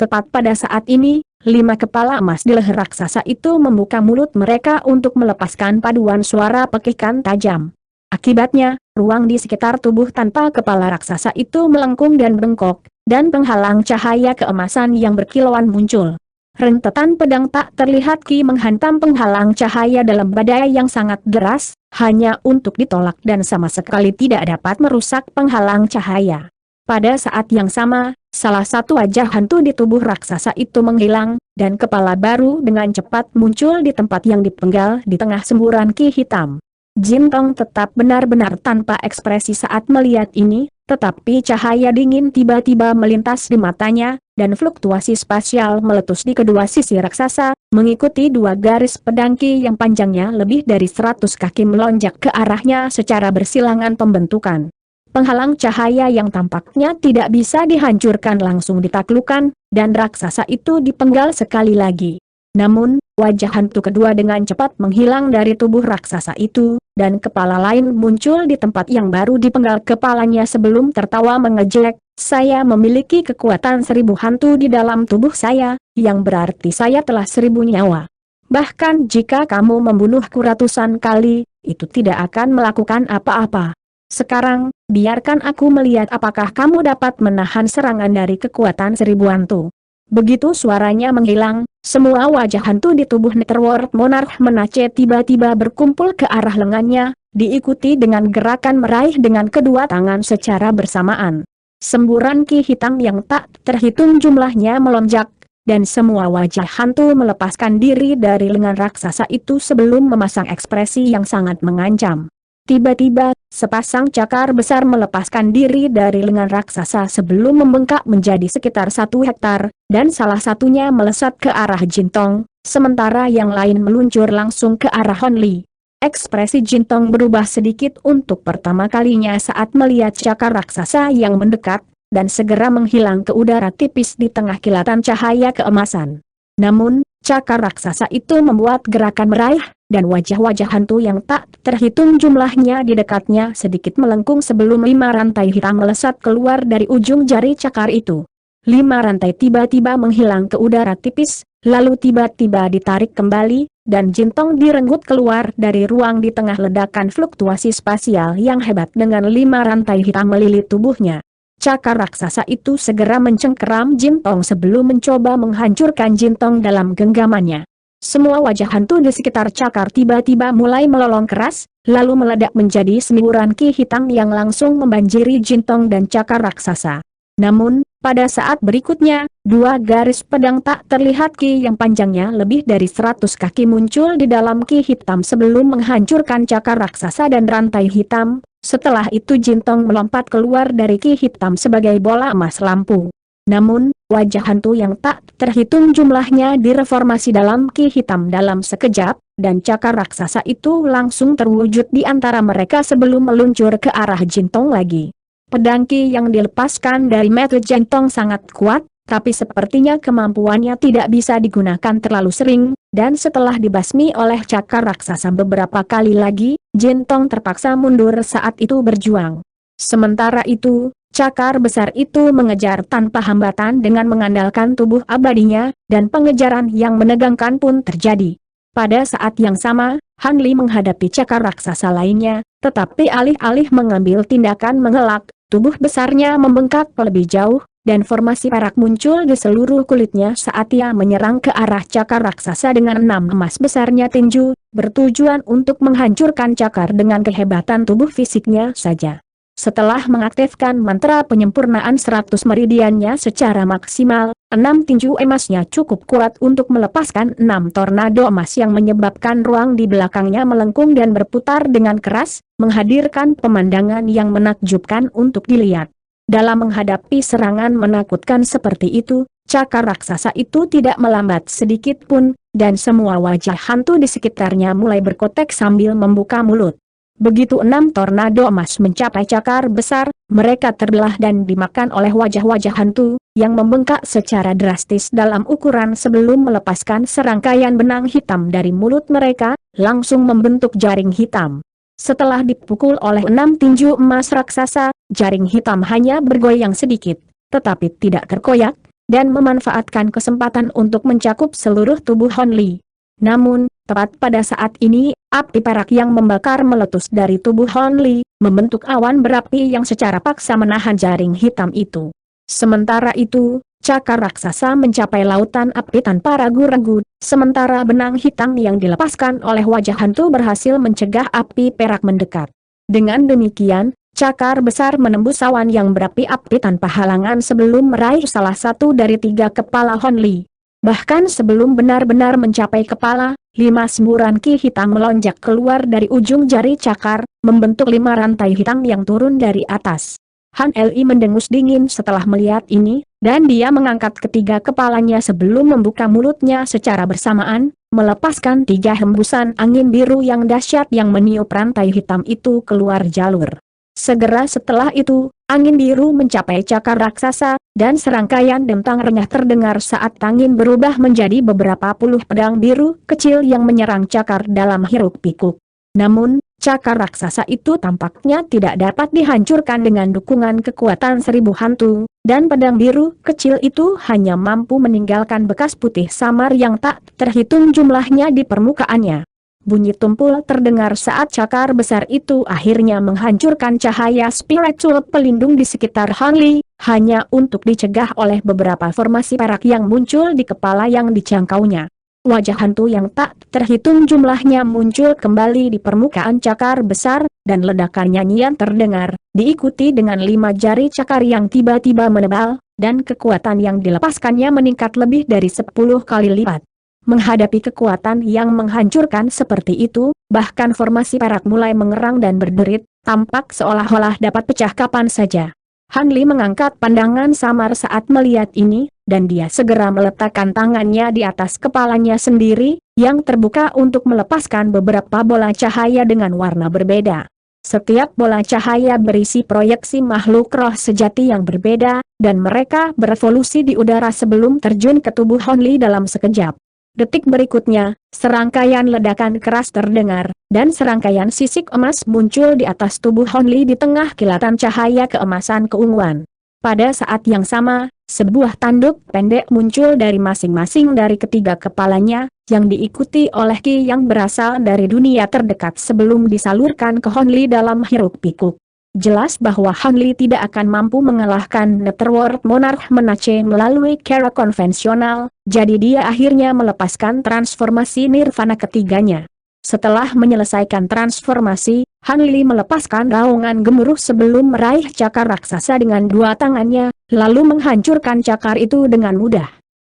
Tepat pada saat ini, 5 kepala emas di leher raksasa itu membuka mulut mereka untuk melepaskan paduan suara pekikan tajam. Akibatnya, ruang di sekitar tubuh tanpa kepala raksasa itu melengkung dan bengkok, dan penghalang cahaya keemasan yang berkilauan muncul. Rentetan pedang tak terlihat Ki menghantam penghalang cahaya dalam badai yang sangat deras, hanya untuk ditolak dan sama sekali tidak dapat merusak penghalang cahaya. Pada saat yang sama, salah satu wajah hantu di tubuh raksasa itu menghilang, dan kepala baru dengan cepat muncul di tempat yang dipenggal di tengah semburan Ki hitam. Jin Tong tetap benar-benar tanpa ekspresi saat melihat ini, tetapi cahaya dingin tiba-tiba melintas di matanya, dan fluktuasi spasial meletus di kedua sisi raksasa, mengikuti 2 garis pedang Ki yang panjangnya lebih dari 100 kaki melonjak ke arahnya secara bersilangan pembentukan. Penghalang cahaya yang tampaknya tidak bisa dihancurkan langsung ditaklukkan, dan raksasa itu dipenggal sekali lagi. Namun, wajah hantu kedua dengan cepat menghilang dari tubuh raksasa itu, dan kepala lain muncul di tempat yang baru dipenggal kepalanya sebelum tertawa mengejek, "Saya memiliki kekuatan 1000 hantu di dalam tubuh saya, yang berarti saya telah 1000 nyawa. Bahkan jika kamu membunuhku ratusan kali, itu tidak akan melakukan apa-apa. Sekarang, biarkan aku melihat apakah kamu dapat menahan serangan dari kekuatan 1000 hantu." Begitu suaranya menghilang, semua wajah hantu di tubuh Netherworld Monarch Menace tiba-tiba berkumpul ke arah lengannya, diikuti dengan gerakan meraih dengan kedua tangan secara bersamaan. Semburan Ki hitam yang tak terhitung jumlahnya melonjak, dan semua wajah hantu melepaskan diri dari lengan raksasa itu sebelum memasang ekspresi yang sangat mengancam. Tiba-tiba, sepasang cakar besar melepaskan diri dari lengan raksasa sebelum membengkak menjadi sekitar 1 hektar, dan salah satunya melesat ke arah Jin Tong, sementara yang lain meluncur langsung ke arah Hon Li. Ekspresi Jin Tong berubah sedikit untuk pertama kalinya saat melihat cakar raksasa yang mendekat, dan segera menghilang ke udara tipis di tengah kilatan cahaya keemasan. Namun, cakar raksasa itu membuat gerakan meraih, dan wajah-wajah hantu yang tak terhitung jumlahnya di dekatnya sedikit melengkung sebelum 5 rantai hitam melesat keluar dari ujung jari cakar itu. 5 rantai tiba-tiba menghilang ke udara tipis, lalu tiba-tiba ditarik kembali, dan Jin Tong direnggut keluar dari ruang di tengah ledakan fluktuasi spasial yang hebat dengan 5 rantai hitam melilit tubuhnya. Cakar raksasa itu segera mencengkeram Jin Tong sebelum mencoba menghancurkan Jin Tong dalam genggamannya. Semua wajah hantu di sekitar cakar tiba-tiba mulai melolong keras, lalu meledak menjadi semburan Ki hitam yang langsung membanjiri Jin Tong dan cakar raksasa. Namun, pada saat berikutnya, 2 garis pedang tak terlihat Ki yang panjangnya lebih dari 100 kaki muncul di dalam Ki hitam sebelum menghancurkan cakar raksasa dan rantai hitam. Setelah itu Jin Tong melompat keluar dari Ki hitam sebagai bola emas lampu. Namun, wajah hantu yang tak terhitung jumlahnya direformasi dalam Ki hitam dalam sekejap, dan cakar raksasa itu langsung terwujud di antara mereka sebelum meluncur ke arah Jin Tong lagi. Pedang Ki yang dilepaskan dari mata Jin Tong sangat kuat, tapi sepertinya kemampuannya tidak bisa digunakan terlalu sering, dan setelah dibasmi oleh cakar raksasa beberapa kali lagi, Jin Tong terpaksa mundur saat itu berjuang. Sementara itu, cakar besar itu mengejar tanpa hambatan dengan mengandalkan tubuh abadinya, dan pengejaran yang menegangkan pun terjadi. Pada saat yang sama, Han Li menghadapi cakar raksasa lainnya, tetapi alih-alih mengambil tindakan mengelak, tubuh besarnya membengkak lebih jauh, dan formasi perak muncul di seluruh kulitnya saat ia menyerang ke arah cakar raksasa dengan 6 emas besarnya tinju, bertujuan untuk menghancurkan cakar dengan kehebatan tubuh fisiknya saja. Setelah mengaktifkan mantra penyempurnaan 100 meridiannya secara maksimal, 6 tinju emasnya cukup kuat untuk melepaskan 6 tornado emas yang menyebabkan ruang di belakangnya melengkung dan berputar dengan keras, menghadirkan pemandangan yang menakjubkan untuk dilihat. Dalam menghadapi serangan menakutkan seperti itu, cakar raksasa itu tidak melambat sedikit pun, dan semua wajah hantu di sekitarnya mulai berkotek sambil membuka mulut. Begitu 6 tornado emas mencapai cakar besar, mereka terbelah dan dimakan oleh wajah-wajah hantu, yang membengkak secara drastis dalam ukuran sebelum melepaskan serangkaian benang hitam dari mulut mereka, langsung membentuk jaring hitam. Setelah dipukul oleh 6 tinju emas raksasa, jaring hitam hanya bergoyang sedikit, tetapi tidak terkoyak, dan memanfaatkan kesempatan untuk mencakup seluruh tubuh Hon Li. Namun, tepat pada saat ini, api perak yang membakar meletus dari tubuh Hon Li, membentuk awan berapi yang secara paksa menahan jaring hitam itu. Sementara itu, cakar raksasa mencapai lautan api tanpa ragu-ragu, sementara benang hitam yang dilepaskan oleh wajah hantu berhasil mencegah api perak mendekat. Dengan demikian, cakar besar menembus awan yang berapi-api tanpa halangan sebelum meraih salah satu dari 3 kepala Hon Li. Bahkan sebelum benar-benar mencapai kepala, 5 semburan ki hitam melonjak keluar dari ujung jari cakar, membentuk 5 rantai hitam yang turun dari atas. Han Li mendengus dingin setelah melihat ini, dan dia mengangkat ketiga kepalanya sebelum membuka mulutnya secara bersamaan, melepaskan 3 hembusan angin biru yang dahsyat yang meniup rantai hitam itu keluar jalur. Segera setelah itu, angin biru mencapai cakar raksasa, dan serangkaian dentang renyah terdengar saat angin berubah menjadi beberapa puluh pedang biru kecil yang menyerang cakar dalam hiruk-pikuk. Namun, cakar raksasa itu tampaknya tidak dapat dihancurkan dengan dukungan kekuatan 1000 hantu, dan pedang biru kecil itu hanya mampu meninggalkan bekas putih samar yang tak terhitung jumlahnya di permukaannya. Bunyi tumpul terdengar saat cakar besar itu akhirnya menghancurkan cahaya spiritual pelindung di sekitar Hon Li, hanya untuk dicegah oleh beberapa formasi perak yang muncul di kepala yang dijangkaunya. Wajah hantu yang tak terhitung jumlahnya muncul kembali di permukaan cakar besar, dan ledakan nyanyian terdengar, diikuti dengan 5 jari cakar yang tiba-tiba menebal, dan kekuatan yang dilepaskannya meningkat lebih dari 10 kali lipat. Menghadapi kekuatan yang menghancurkan seperti itu, bahkan formasi perak mulai mengerang dan berderit, tampak seolah-olah dapat pecah kapan saja. Han Li mengangkat pandangan samar saat melihat ini, dan dia segera meletakkan tangannya di atas kepalanya sendiri, yang terbuka untuk melepaskan beberapa bola cahaya dengan warna berbeda. Setiap bola cahaya berisi proyeksi makhluk roh sejati yang berbeda, dan mereka berevolusi di udara sebelum terjun ke tubuh Hon Li dalam sekejap. Detik berikutnya, serangkaian ledakan keras terdengar, dan serangkaian sisik emas muncul di atas tubuh Hon Li di tengah kilatan cahaya keemasan keunguan. Pada saat yang sama, sebuah tanduk pendek muncul dari masing-masing dari ketiga kepalanya, yang diikuti oleh ki yang berasal dari dunia terdekat sebelum disalurkan ke Hon Li dalam hiruk-pikuk. Jelas bahwa Hon Li tidak akan mampu mengalahkan Netherworld Monarch Menace melalui cara konvensional, jadi dia akhirnya melepaskan transformasi nirvana ketiganya. Setelah menyelesaikan transformasi, Han Li melepaskan raungan gemuruh sebelum meraih cakar raksasa dengan 2 tangannya, lalu menghancurkan cakar itu dengan mudah.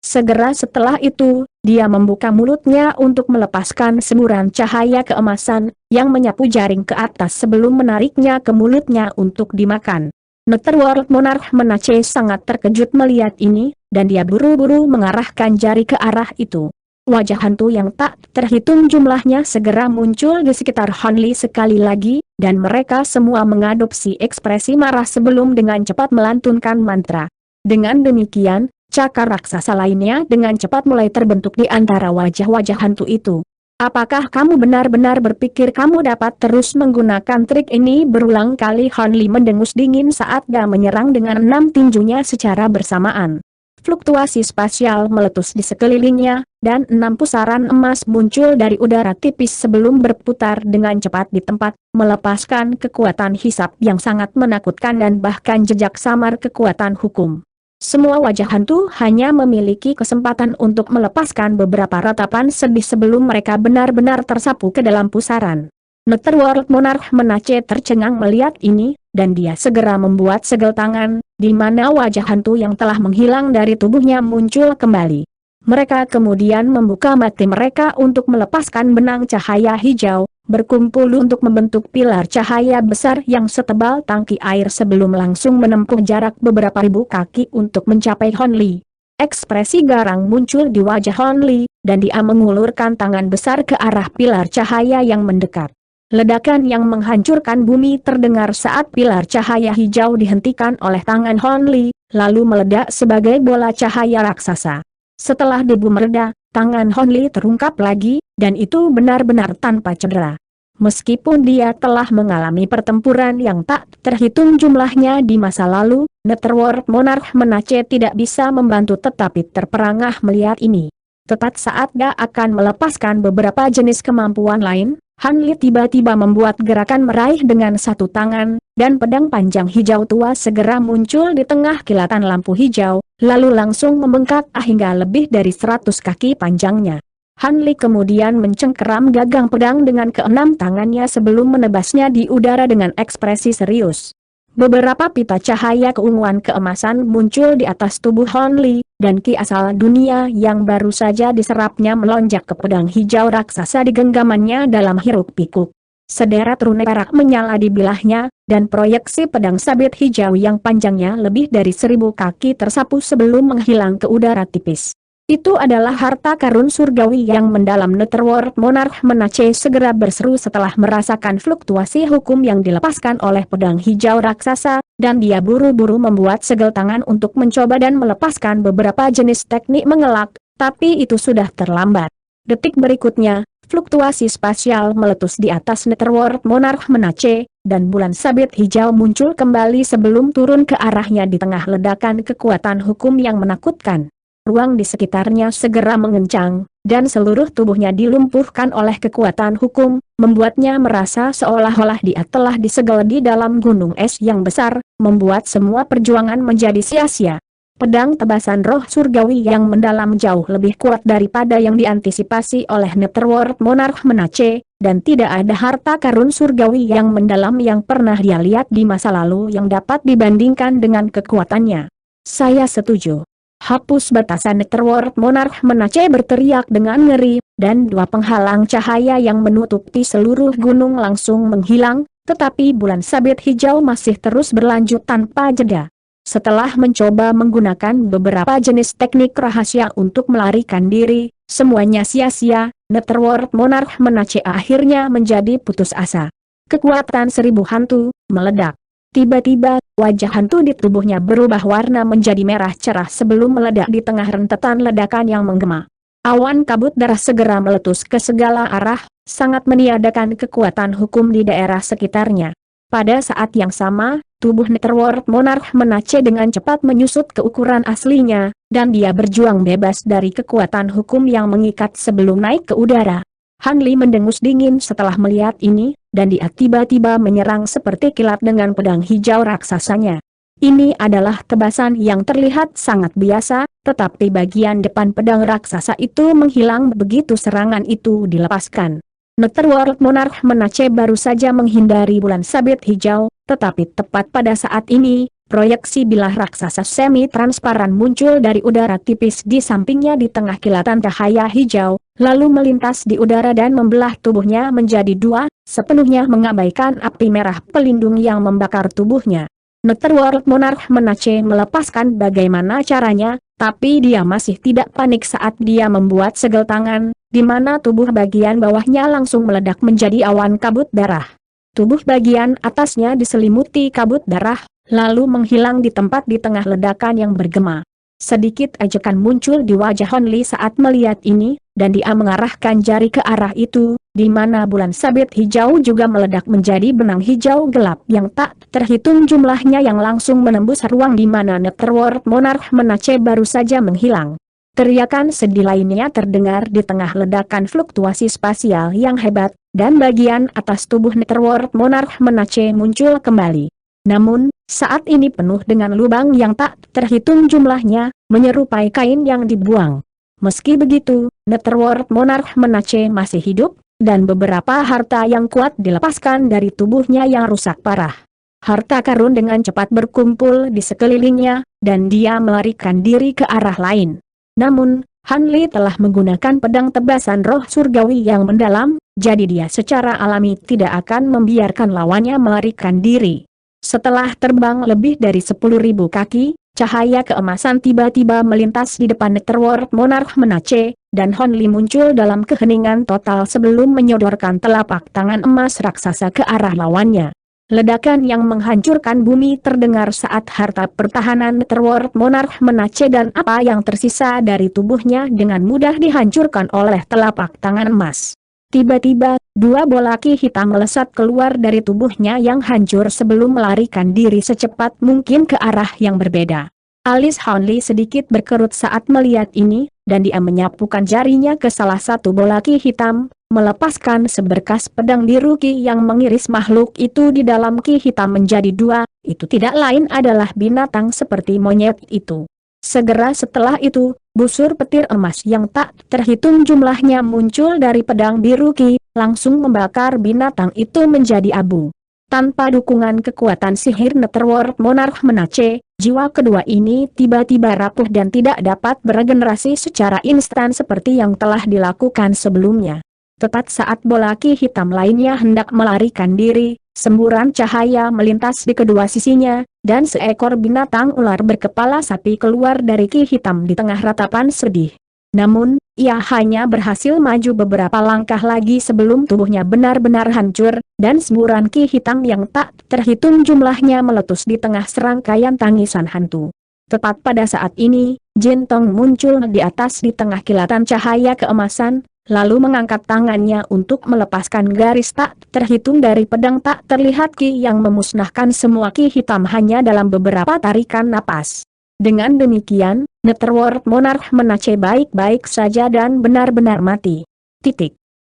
Segera setelah itu, dia membuka mulutnya untuk melepaskan semburan cahaya keemasan, yang menyapu jaring ke atas sebelum menariknya ke mulutnya untuk dimakan. Netherworld Monarch Menace sangat terkejut melihat ini, dan dia buru-buru mengarahkan jari ke arah itu. Wajah hantu yang tak terhitung jumlahnya segera muncul di sekitar Hon Li sekali lagi, dan mereka semua mengadopsi ekspresi marah sebelum dengan cepat melantunkan mantra. Dengan demikian, cakar raksasa lainnya dengan cepat mulai terbentuk di antara wajah-wajah hantu itu. Apakah kamu benar-benar berpikir kamu dapat terus menggunakan trik ini berulang kali? Hon Li mendengus dingin saat dia menyerang dengan 6 tinjunya secara bersamaan. Fluktuasi spasial meletus di sekelilingnya, dan 6 pusaran emas muncul dari udara tipis sebelum berputar dengan cepat di tempat, melepaskan kekuatan hisap yang sangat menakutkan dan bahkan jejak samar kekuatan hukum. Semua wajah hantu hanya memiliki kesempatan untuk melepaskan beberapa ratapan sedih sebelum mereka benar-benar tersapu ke dalam pusaran. Netherworld Monarch Menace tercengang melihat ini, dan dia segera membuat segel tangan, di mana wajah hantu yang telah menghilang dari tubuhnya muncul kembali. Mereka kemudian membuka mata mereka untuk melepaskan benang cahaya hijau, berkumpul untuk membentuk pilar cahaya besar yang setebal tangki air sebelum langsung menempuh jarak beberapa ribu kaki untuk mencapai Hon Li. Ekspresi garang muncul di wajah Hon Li, dan dia mengulurkan tangan besar ke arah pilar cahaya yang mendekat. Ledakan yang menghancurkan bumi terdengar saat pilar cahaya hijau dihentikan oleh tangan Hon Li, lalu meledak sebagai bola cahaya raksasa. Setelah debu mereda, tangan Hon Li terungkap lagi, dan itu benar-benar tanpa cedera. Meskipun dia telah mengalami pertempuran yang tak terhitung jumlahnya di masa lalu, Netherworld Monarch Menace tidak bisa membantu tetapi terperangah melihat ini. Tepat saat dia akan melepaskan beberapa jenis kemampuan lain, Han Li tiba-tiba membuat gerakan meraih dengan satu tangan, dan pedang panjang hijau tua segera muncul di tengah kilatan lampu hijau, lalu langsung membengkak hingga lebih dari 100 kaki panjangnya. Han Li kemudian mencengkeram gagang pedang dengan keenam tangannya sebelum menebasnya di udara dengan ekspresi serius. Beberapa pita cahaya keunguan keemasan muncul di atas tubuh Han Li, dan ki asal dunia yang baru saja diserapnya melonjak ke pedang hijau raksasa di genggamannya dalam hiruk-pikuk. Sederet rune perak menyala di bilahnya, dan proyeksi pedang sabit hijau yang panjangnya lebih dari 1000 kaki tersapu sebelum menghilang ke udara tipis. Itu adalah harta karun surgawi yang mendalam. Netherworld Monarch Menace segera berseru setelah merasakan fluktuasi hukum yang dilepaskan oleh pedang hijau raksasa, dan dia buru-buru membuat segel tangan untuk mencoba dan melepaskan beberapa jenis teknik mengelak, tapi itu sudah terlambat. Detik berikutnya, fluktuasi spasial meletus di atas Netherworld Monarch Menace, dan bulan sabit hijau muncul kembali sebelum turun ke arahnya di tengah ledakan kekuatan hukum yang menakutkan. Ruang di sekitarnya segera mengencang, dan seluruh tubuhnya dilumpuhkan oleh kekuatan hukum, membuatnya merasa seolah-olah dia telah disegel di dalam gunung es yang besar, membuat semua perjuangan menjadi sia-sia. Pedang tebasan roh surgawi yang mendalam jauh lebih kuat daripada yang diantisipasi oleh Netherworld Monarch Menace, dan tidak ada harta karun surgawi yang mendalam yang pernah dia lihat di masa lalu yang dapat dibandingkan dengan kekuatannya. Saya setuju. Hapus batasan. Netherworld Monarch Menace berteriak dengan ngeri, dan dua penghalang cahaya yang menutupi seluruh gunung langsung menghilang, tetapi bulan sabit hijau masih terus berlanjut tanpa jeda. Setelah mencoba menggunakan beberapa jenis teknik rahasia untuk melarikan diri, semuanya sia-sia. Netherworld Monarch Menace akhirnya menjadi putus asa. Kekuatan 1000 hantu meledak. Tiba-tiba, wajah hantu di tubuhnya berubah warna menjadi merah cerah sebelum meledak di tengah rentetan ledakan yang menggema. Awan kabut darah segera meletus ke segala arah, sangat meniadakan kekuatan hukum di daerah sekitarnya. Pada saat yang sama, tubuh Netherworld Monarch Menace dengan cepat menyusut ke ukuran aslinya, dan dia berjuang bebas dari kekuatan hukum yang mengikat sebelum naik ke udara. Han Li mendengus dingin setelah melihat ini, dan dia tiba-tiba menyerang seperti kilat dengan pedang hijau raksasanya. Ini adalah tebasan yang terlihat sangat biasa, tetapi bagian depan pedang raksasa itu menghilang begitu serangan itu dilepaskan. Netherworld Monarch Menace baru saja menghindari bulan sabit hijau, tetapi tepat pada saat ini, proyeksi bilah raksasa semi-transparan muncul dari udara tipis di sampingnya di tengah kilatan cahaya hijau, lalu melintas di udara dan membelah tubuhnya menjadi dua, sepenuhnya mengabaikan api merah pelindung yang membakar tubuhnya. Netherworld Monarch Menace melepaskan bagaimana caranya, tapi dia masih tidak panik saat dia membuat segel tangan, di mana tubuh bagian bawahnya langsung meledak menjadi awan kabut darah. Tubuh bagian atasnya diselimuti kabut darah, lalu menghilang di tempat di tengah ledakan yang bergema. Sedikit ajakan muncul di wajah Han Li saat melihat ini, dan dia mengarahkan jari ke arah itu, di mana bulan sabit hijau juga meledak menjadi benang hijau gelap yang tak terhitung jumlahnya yang langsung menembus ruang di mana Netherworld Monarch Menace baru saja menghilang. Teriakan sedih lainnya terdengar di tengah ledakan fluktuasi spasial yang hebat, dan bagian atas tubuh Netherworld Monarch Menace muncul kembali. Namun, saat ini penuh dengan lubang yang tak terhitung jumlahnya, menyerupai kain yang dibuang. Meski begitu, Netherworld Monarch Menace masih hidup, dan beberapa harta yang kuat dilepaskan dari tubuhnya yang rusak parah. Harta karun dengan cepat berkumpul di sekelilingnya, dan dia melarikan diri ke arah lain. Namun, Han Li telah menggunakan pedang tebasan roh surgawi yang mendalam, jadi dia secara alami tidak akan membiarkan lawannya melarikan diri. Setelah terbang lebih dari 10.000 kaki, cahaya keemasan tiba-tiba melintas di depan Netherworld Monarch Menace, dan Han Li muncul dalam keheningan total sebelum menyodorkan telapak tangan emas raksasa ke arah lawannya. Ledakan yang menghancurkan bumi terdengar saat harta pertahanan Netherworld Monarch Menace dan apa yang tersisa dari tubuhnya dengan mudah dihancurkan oleh telapak tangan emas. Tiba-tiba, dua bola ki hitam melesat keluar dari tubuhnya yang hancur sebelum melarikan diri secepat mungkin ke arah yang berbeda. Alis Hanli sedikit berkerut saat melihat ini, dan dia menyapukan jarinya ke salah satu bola ki hitam, melepaskan seberkas pedang biru ki yang mengiris makhluk itu di dalam ki hitam menjadi dua. Itu tidak lain adalah binatang seperti monyet itu. Segera setelah itu, busur petir emas yang tak terhitung jumlahnya muncul dari pedang biru ki, langsung membakar binatang itu menjadi abu. Tanpa dukungan kekuatan sihir Netherworld Monarch Menace, jiwa kedua ini tiba-tiba rapuh dan tidak dapat beregenerasi secara instan seperti yang telah dilakukan sebelumnya. Tepat saat bola ki hitam lainnya hendak melarikan diri, semburan cahaya melintas di kedua sisinya, dan seekor binatang ular berkepala sapi keluar dari ki hitam di tengah ratapan sedih. Namun, ia hanya berhasil maju beberapa langkah lagi sebelum tubuhnya benar-benar hancur, dan semburan ki hitam yang tak terhitung jumlahnya meletus di tengah serangkaian tangisan hantu. Tepat pada saat ini, Jin Tong muncul di atas di tengah kilatan cahaya keemasan, lalu mengangkat tangannya untuk melepaskan garis tak terhitung dari pedang tak terlihat ki yang memusnahkan semua ki hitam hanya dalam beberapa tarikan napas. Dengan demikian, Netherworld Monarch Menace baik-baik saja dan benar-benar mati.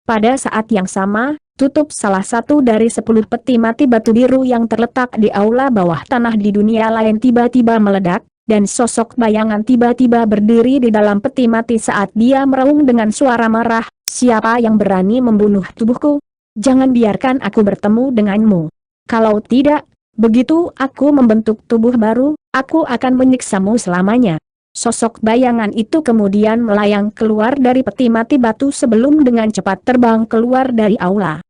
Pada saat yang sama, tutup salah satu dari 10 peti mati batu biru yang terletak di aula bawah tanah di dunia lain tiba-tiba meledak, dan sosok bayangan tiba-tiba berdiri di dalam peti mati saat dia meraung dengan suara marah, "Siapa yang berani membunuh tubuhku? Jangan biarkan aku bertemu denganmu. Kalau tidak, begitu aku membentuk tubuh baru, aku akan menyiksamu selamanya." Sosok bayangan itu kemudian melayang keluar dari peti mati batu sebelum dengan cepat terbang keluar dari aula.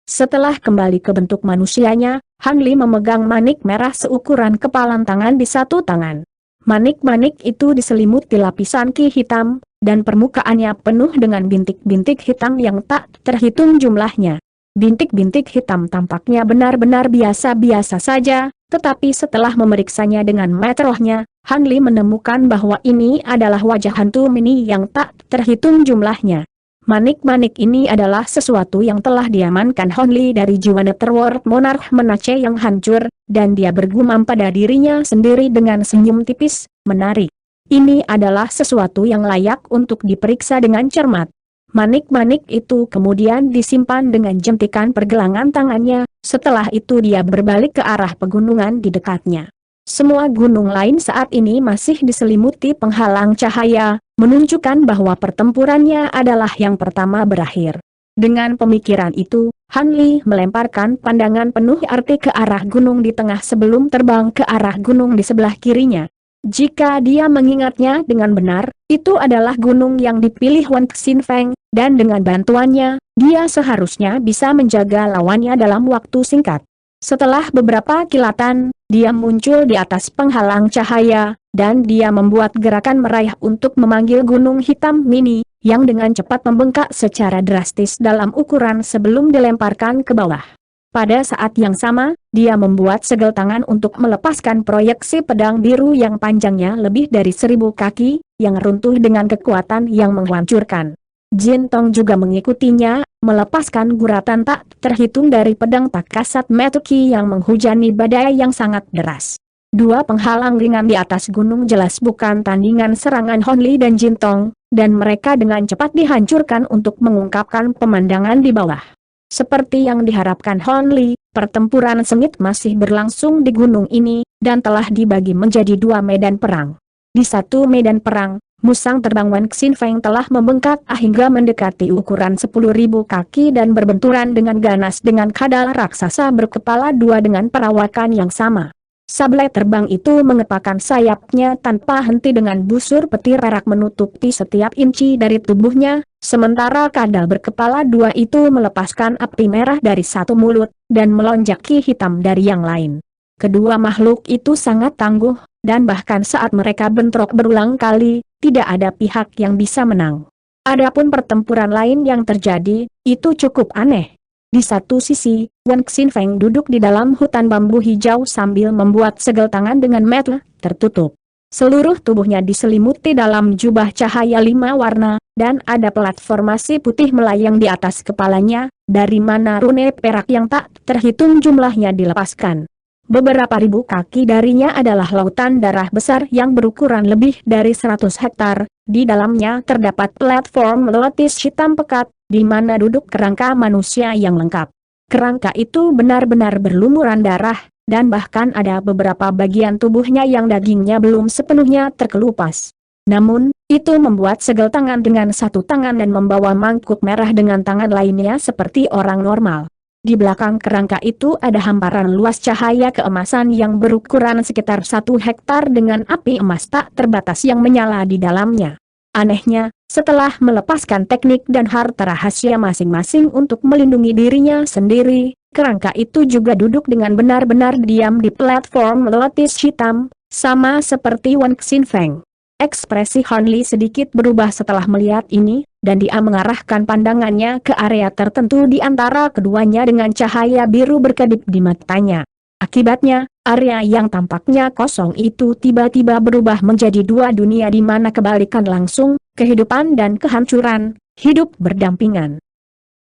Setelah kembali ke bentuk manusianya, Hanli memegang manik merah seukuran kepalan tangan di satu tangan. Manik-manik itu diselimuti lapisan ki hitam, dan permukaannya penuh dengan bintik-bintik hitam yang tak terhitung jumlahnya. Bintik-bintik hitam tampaknya benar-benar biasa-biasa saja, tetapi setelah memeriksanya dengan mata rohnya, Hanli menemukan bahwa ini adalah wajah hantu mini yang tak terhitung jumlahnya. Manik-manik ini adalah sesuatu yang telah diamankan Hanli dari jiwa Netherworld Monarch Menace yang hancur, dan dia bergumam pada dirinya sendiri dengan senyum tipis, menarik. Ini adalah sesuatu yang layak untuk diperiksa dengan cermat. Manik-manik itu kemudian disimpan dengan jentikan pergelangan tangannya, setelah itu dia berbalik ke arah pegunungan di dekatnya. Semua gunung lain saat ini masih diselimuti penghalang cahaya, menunjukkan bahwa pertempurannya adalah yang pertama berakhir. Dengan pemikiran itu, Hanli melemparkan pandangan penuh arti ke arah gunung di tengah sebelum terbang ke arah gunung di sebelah kirinya. Jika dia mengingatnya dengan benar, itu adalah gunung yang dipilih Wan Xin Feng, dan dengan bantuannya, dia seharusnya bisa menjaga lawannya dalam waktu singkat. Setelah beberapa kilatan, dia muncul di atas penghalang cahaya, dan dia membuat gerakan meraih untuk memanggil gunung hitam mini, yang dengan cepat membengkak secara drastis dalam ukuran sebelum dilemparkan ke bawah. Pada saat yang sama, dia membuat segel tangan untuk melepaskan proyeksi pedang biru yang panjangnya lebih dari 1000 kaki, yang runtuh dengan kekuatan yang menghancurkan. Jin Tong juga mengikutinya, melepaskan guratan tak terhitung dari pedang tak kasat metuki yang menghujani badai yang sangat deras. Dua penghalang ringan di atas gunung jelas bukan tandingan serangan Hanli dan Jin Tong, dan mereka dengan cepat dihancurkan untuk mengungkapkan pemandangan di bawah. Seperti yang diharapkan Hanli, pertempuran sengit masih berlangsung di gunung ini, dan telah dibagi menjadi dua medan perang. Di satu medan perang, musang terbang Wan Xin Feng telah membengkak hingga mendekati ukuran 10.000 kaki dan berbenturan dengan ganas dengan kadal raksasa berkepala dua dengan perawakan yang sama. Sablai terbang itu mengepakkan sayapnya tanpa henti dengan busur petir perak menutupi setiap inci dari tubuhnya, sementara kadal berkepala dua itu melepaskan api merah dari satu mulut, dan melonjaki hitam dari yang lain. Kedua makhluk itu sangat tangguh, dan bahkan saat mereka bentrok berulang kali, tidak ada pihak yang bisa menang. Adapun pertempuran lain yang terjadi, itu cukup aneh. Di satu sisi, Wan Xin Feng duduk di dalam hutan bambu hijau sambil membuat segel tangan dengan mata tertutup. Seluruh tubuhnya diselimuti dalam jubah cahaya 5 warna, dan ada pelat formasi putih melayang di atas kepalanya, dari mana rune perak yang tak terhitung jumlahnya dilepaskan. Beberapa ribu kaki darinya adalah lautan darah besar yang berukuran lebih dari 100 hektar, di dalamnya terdapat platform lotis hitam pekat, di mana duduk kerangka manusia yang lengkap. Kerangka itu benar-benar berlumuran darah, dan bahkan ada beberapa bagian tubuhnya yang dagingnya belum sepenuhnya terkelupas. Namun, itu membuat segel tangan dengan satu tangan dan membawa mangkuk merah dengan tangan lainnya seperti orang normal. Di belakang kerangka itu ada hamparan luas cahaya keemasan yang berukuran sekitar 1 hektar dengan api emas tak terbatas yang menyala di dalamnya. Anehnya, setelah melepaskan teknik dan harta rahasia masing-masing untuk melindungi dirinya sendiri, kerangka itu juga duduk dengan benar-benar diam di platform lotis hitam, sama seperti Wan Xinfeng. Ekspresi Han Li sedikit berubah setelah melihat ini, dan dia mengarahkan pandangannya ke area tertentu di antara keduanya dengan cahaya biru berkedip di matanya. Akibatnya, area yang tampaknya kosong itu tiba-tiba berubah menjadi 2 dunia di mana kebalikan langsung, kehidupan dan kehancuran, hidup berdampingan.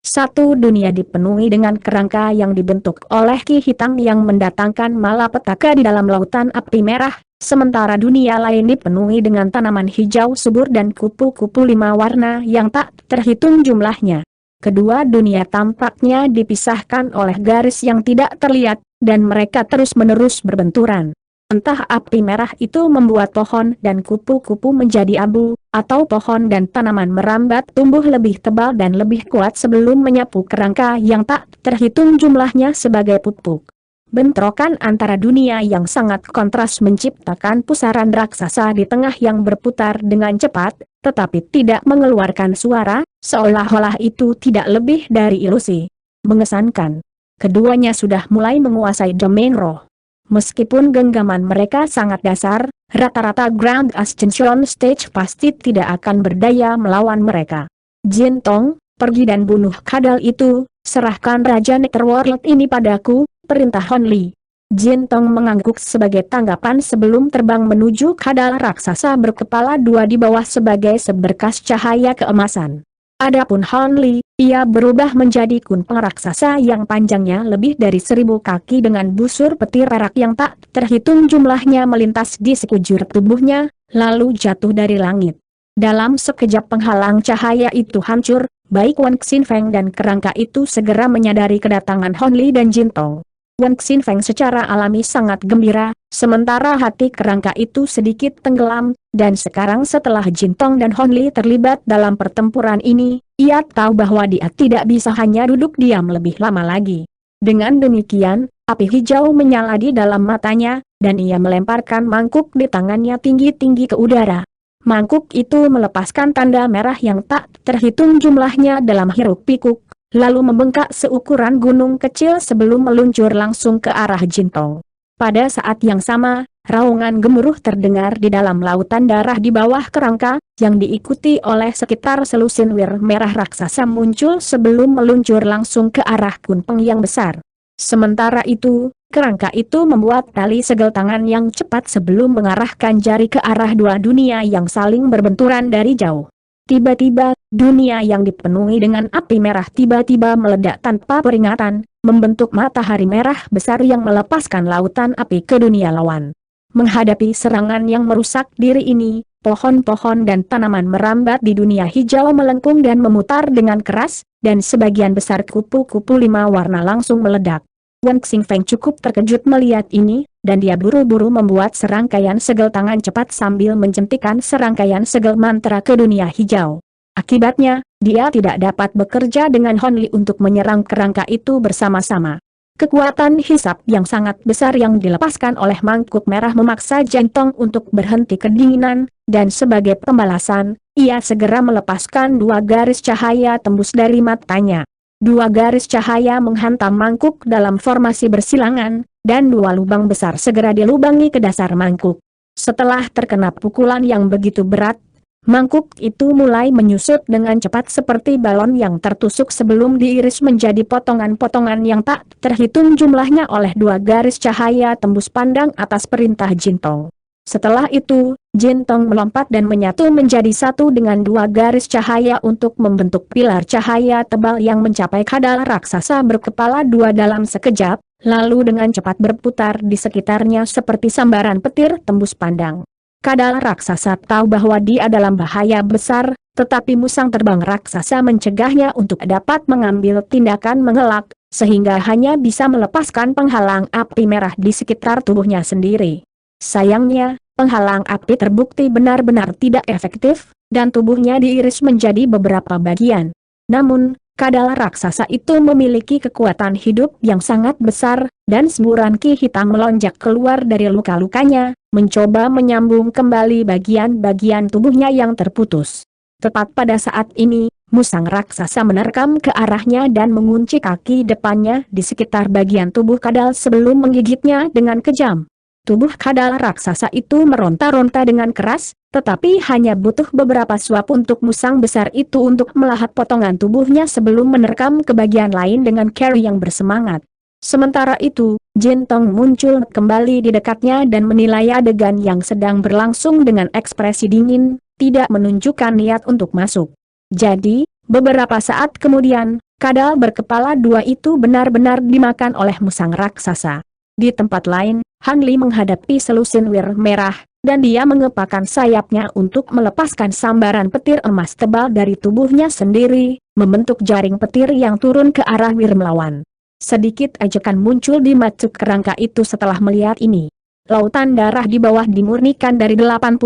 Satu dunia dipenuhi dengan kerangka yang dibentuk oleh Ki Hitam yang mendatangkan malapetaka di dalam lautan api merah, sementara dunia lain dipenuhi dengan tanaman hijau subur dan kupu-kupu 5 warna yang tak terhitung jumlahnya. Kedua dunia tampaknya dipisahkan oleh garis yang tidak terlihat, dan mereka terus-menerus berbenturan. Entah api merah itu membuat pohon dan kupu-kupu menjadi abu, atau pohon dan tanaman merambat tumbuh lebih tebal dan lebih kuat sebelum menyapu kerangka yang tak terhitung jumlahnya sebagai pupuk. Bentrokan antara dunia yang sangat kontras menciptakan pusaran raksasa di tengah yang berputar dengan cepat, tetapi tidak mengeluarkan suara, seolah-olah itu tidak lebih dari ilusi. Mengesankan. Keduanya sudah mulai menguasai domain roh. Meskipun genggaman mereka sangat dasar, rata-rata Grand Ascension Stage pasti tidak akan berdaya melawan mereka. Jin Tong, pergi dan bunuh kadal itu, serahkan Raja Netherworld ini padaku, perintah Han Li. Jin Tong mengangguk sebagai tanggapan sebelum terbang menuju kadal raksasa berkepala 2 di bawah sebagai seberkas cahaya keemasan. Adapun Han Li, ia berubah menjadi kunpeng raksasa yang panjangnya lebih dari 1000 kaki dengan busur petir perak yang tak terhitung jumlahnya melintas di sekujur tubuhnya, lalu jatuh dari langit. Dalam sekejap penghalang cahaya itu hancur, baik Wan Xinfeng dan kerangka itu segera menyadari kedatangan Han Li dan Jin Tong. Wan Xinfeng secara alami sangat gembira, sementara hati kerangka itu sedikit tenggelam, dan sekarang setelah Jin Tong dan Han Li terlibat dalam pertempuran ini, ia tahu bahwa dia tidak bisa hanya duduk diam lebih lama lagi. Dengan demikian, api hijau menyala di dalam matanya, dan ia melemparkan mangkuk di tangannya tinggi-tinggi ke udara. Mangkuk itu melepaskan tanda merah yang tak terhitung jumlahnya dalam hiruk-pikuk, lalu membengkak seukuran gunung kecil sebelum meluncur langsung ke arah Jin Tong. Pada saat yang sama, raungan gemuruh terdengar di dalam lautan darah di bawah kerangka, yang diikuti oleh sekitar selusin wir merah raksasa muncul sebelum meluncur langsung ke arah kunpeng yang besar. Sementara itu, kerangka itu membuat tali segel tangan yang cepat sebelum mengarahkan jari ke arah 2 dunia yang saling berbenturan dari jauh. Tiba-tiba, dunia yang dipenuhi dengan api merah tiba-tiba meledak tanpa peringatan, membentuk matahari merah besar yang melepaskan lautan api ke dunia lawan. Menghadapi serangan yang merusak diri ini, pohon-pohon dan tanaman merambat di dunia hijau melengkung dan memutar dengan keras, dan sebagian besar kupu-kupu 5 warna langsung meledak. Wan Xinfeng cukup terkejut melihat ini, dan dia buru-buru membuat serangkaian segel tangan cepat sambil menjentikan serangkaian segel mantra ke dunia hijau. Akibatnya, dia tidak dapat bekerja dengan Han Li untuk menyerang kerangka itu bersama-sama. Kekuatan hisap yang sangat besar yang dilepaskan oleh mangkuk merah memaksa Jin Tong untuk berhenti kedinginan, dan sebagai pembalasan, ia segera melepaskan 2 garis cahaya tembus dari matanya. 2 garis cahaya menghantam mangkuk dalam formasi bersilangan, dan 2 lubang besar segera dilubangi ke dasar mangkuk. Setelah terkena pukulan yang begitu berat, mangkuk itu mulai menyusut dengan cepat seperti balon yang tertusuk sebelum diiris menjadi potongan-potongan yang tak terhitung jumlahnya oleh 2 garis cahaya tembus pandang atas perintah Jin Tong. Setelah itu, Jin Tong melompat dan menyatu menjadi satu dengan dua garis cahaya untuk membentuk pilar cahaya tebal yang mencapai kadal raksasa berkepala dua dalam sekejap, lalu dengan cepat berputar di sekitarnya seperti sambaran petir tembus pandang. Kadal raksasa tahu bahwa dia dalam bahaya besar, tetapi musang terbang raksasa mencegahnya untuk dapat mengambil tindakan mengelak, sehingga hanya bisa melepaskan penghalang api merah di sekitar tubuhnya sendiri. Sayangnya, penghalang api terbukti benar-benar tidak efektif, dan tubuhnya diiris menjadi beberapa bagian. Namun, kadal raksasa itu memiliki kekuatan hidup yang sangat besar, dan semburan ki hitam melonjak keluar dari luka-lukanya, mencoba menyambung kembali bagian-bagian tubuhnya yang terputus. Tepat pada saat ini, musang raksasa menerkam ke arahnya dan mengunci kaki depannya di sekitar bagian tubuh kadal sebelum menggigitnya dengan kejam. Tubuh kadal raksasa itu meronta-ronta dengan keras, tetapi hanya butuh beberapa suap untuk musang besar itu untuk melahap potongan tubuhnya sebelum menerkam ke bagian lain dengan cara yang bersemangat. Sementara itu, Jin Tong muncul kembali di dekatnya dan menilai adegan yang sedang berlangsung dengan ekspresi dingin, tidak menunjukkan niat untuk masuk. Jadi, beberapa saat kemudian, kadal berkepala dua itu benar-benar dimakan oleh musang raksasa. Di tempat lain, Han Li menghadapi selusin wir merah, dan dia mengepakkan sayapnya untuk melepaskan sambaran petir emas tebal dari tubuhnya sendiri, membentuk jaring petir yang turun ke arah wir melawan. Sedikit ajakan muncul di mata kerangka itu setelah melihat ini. Lautan darah di bawah dimurnikan dari 81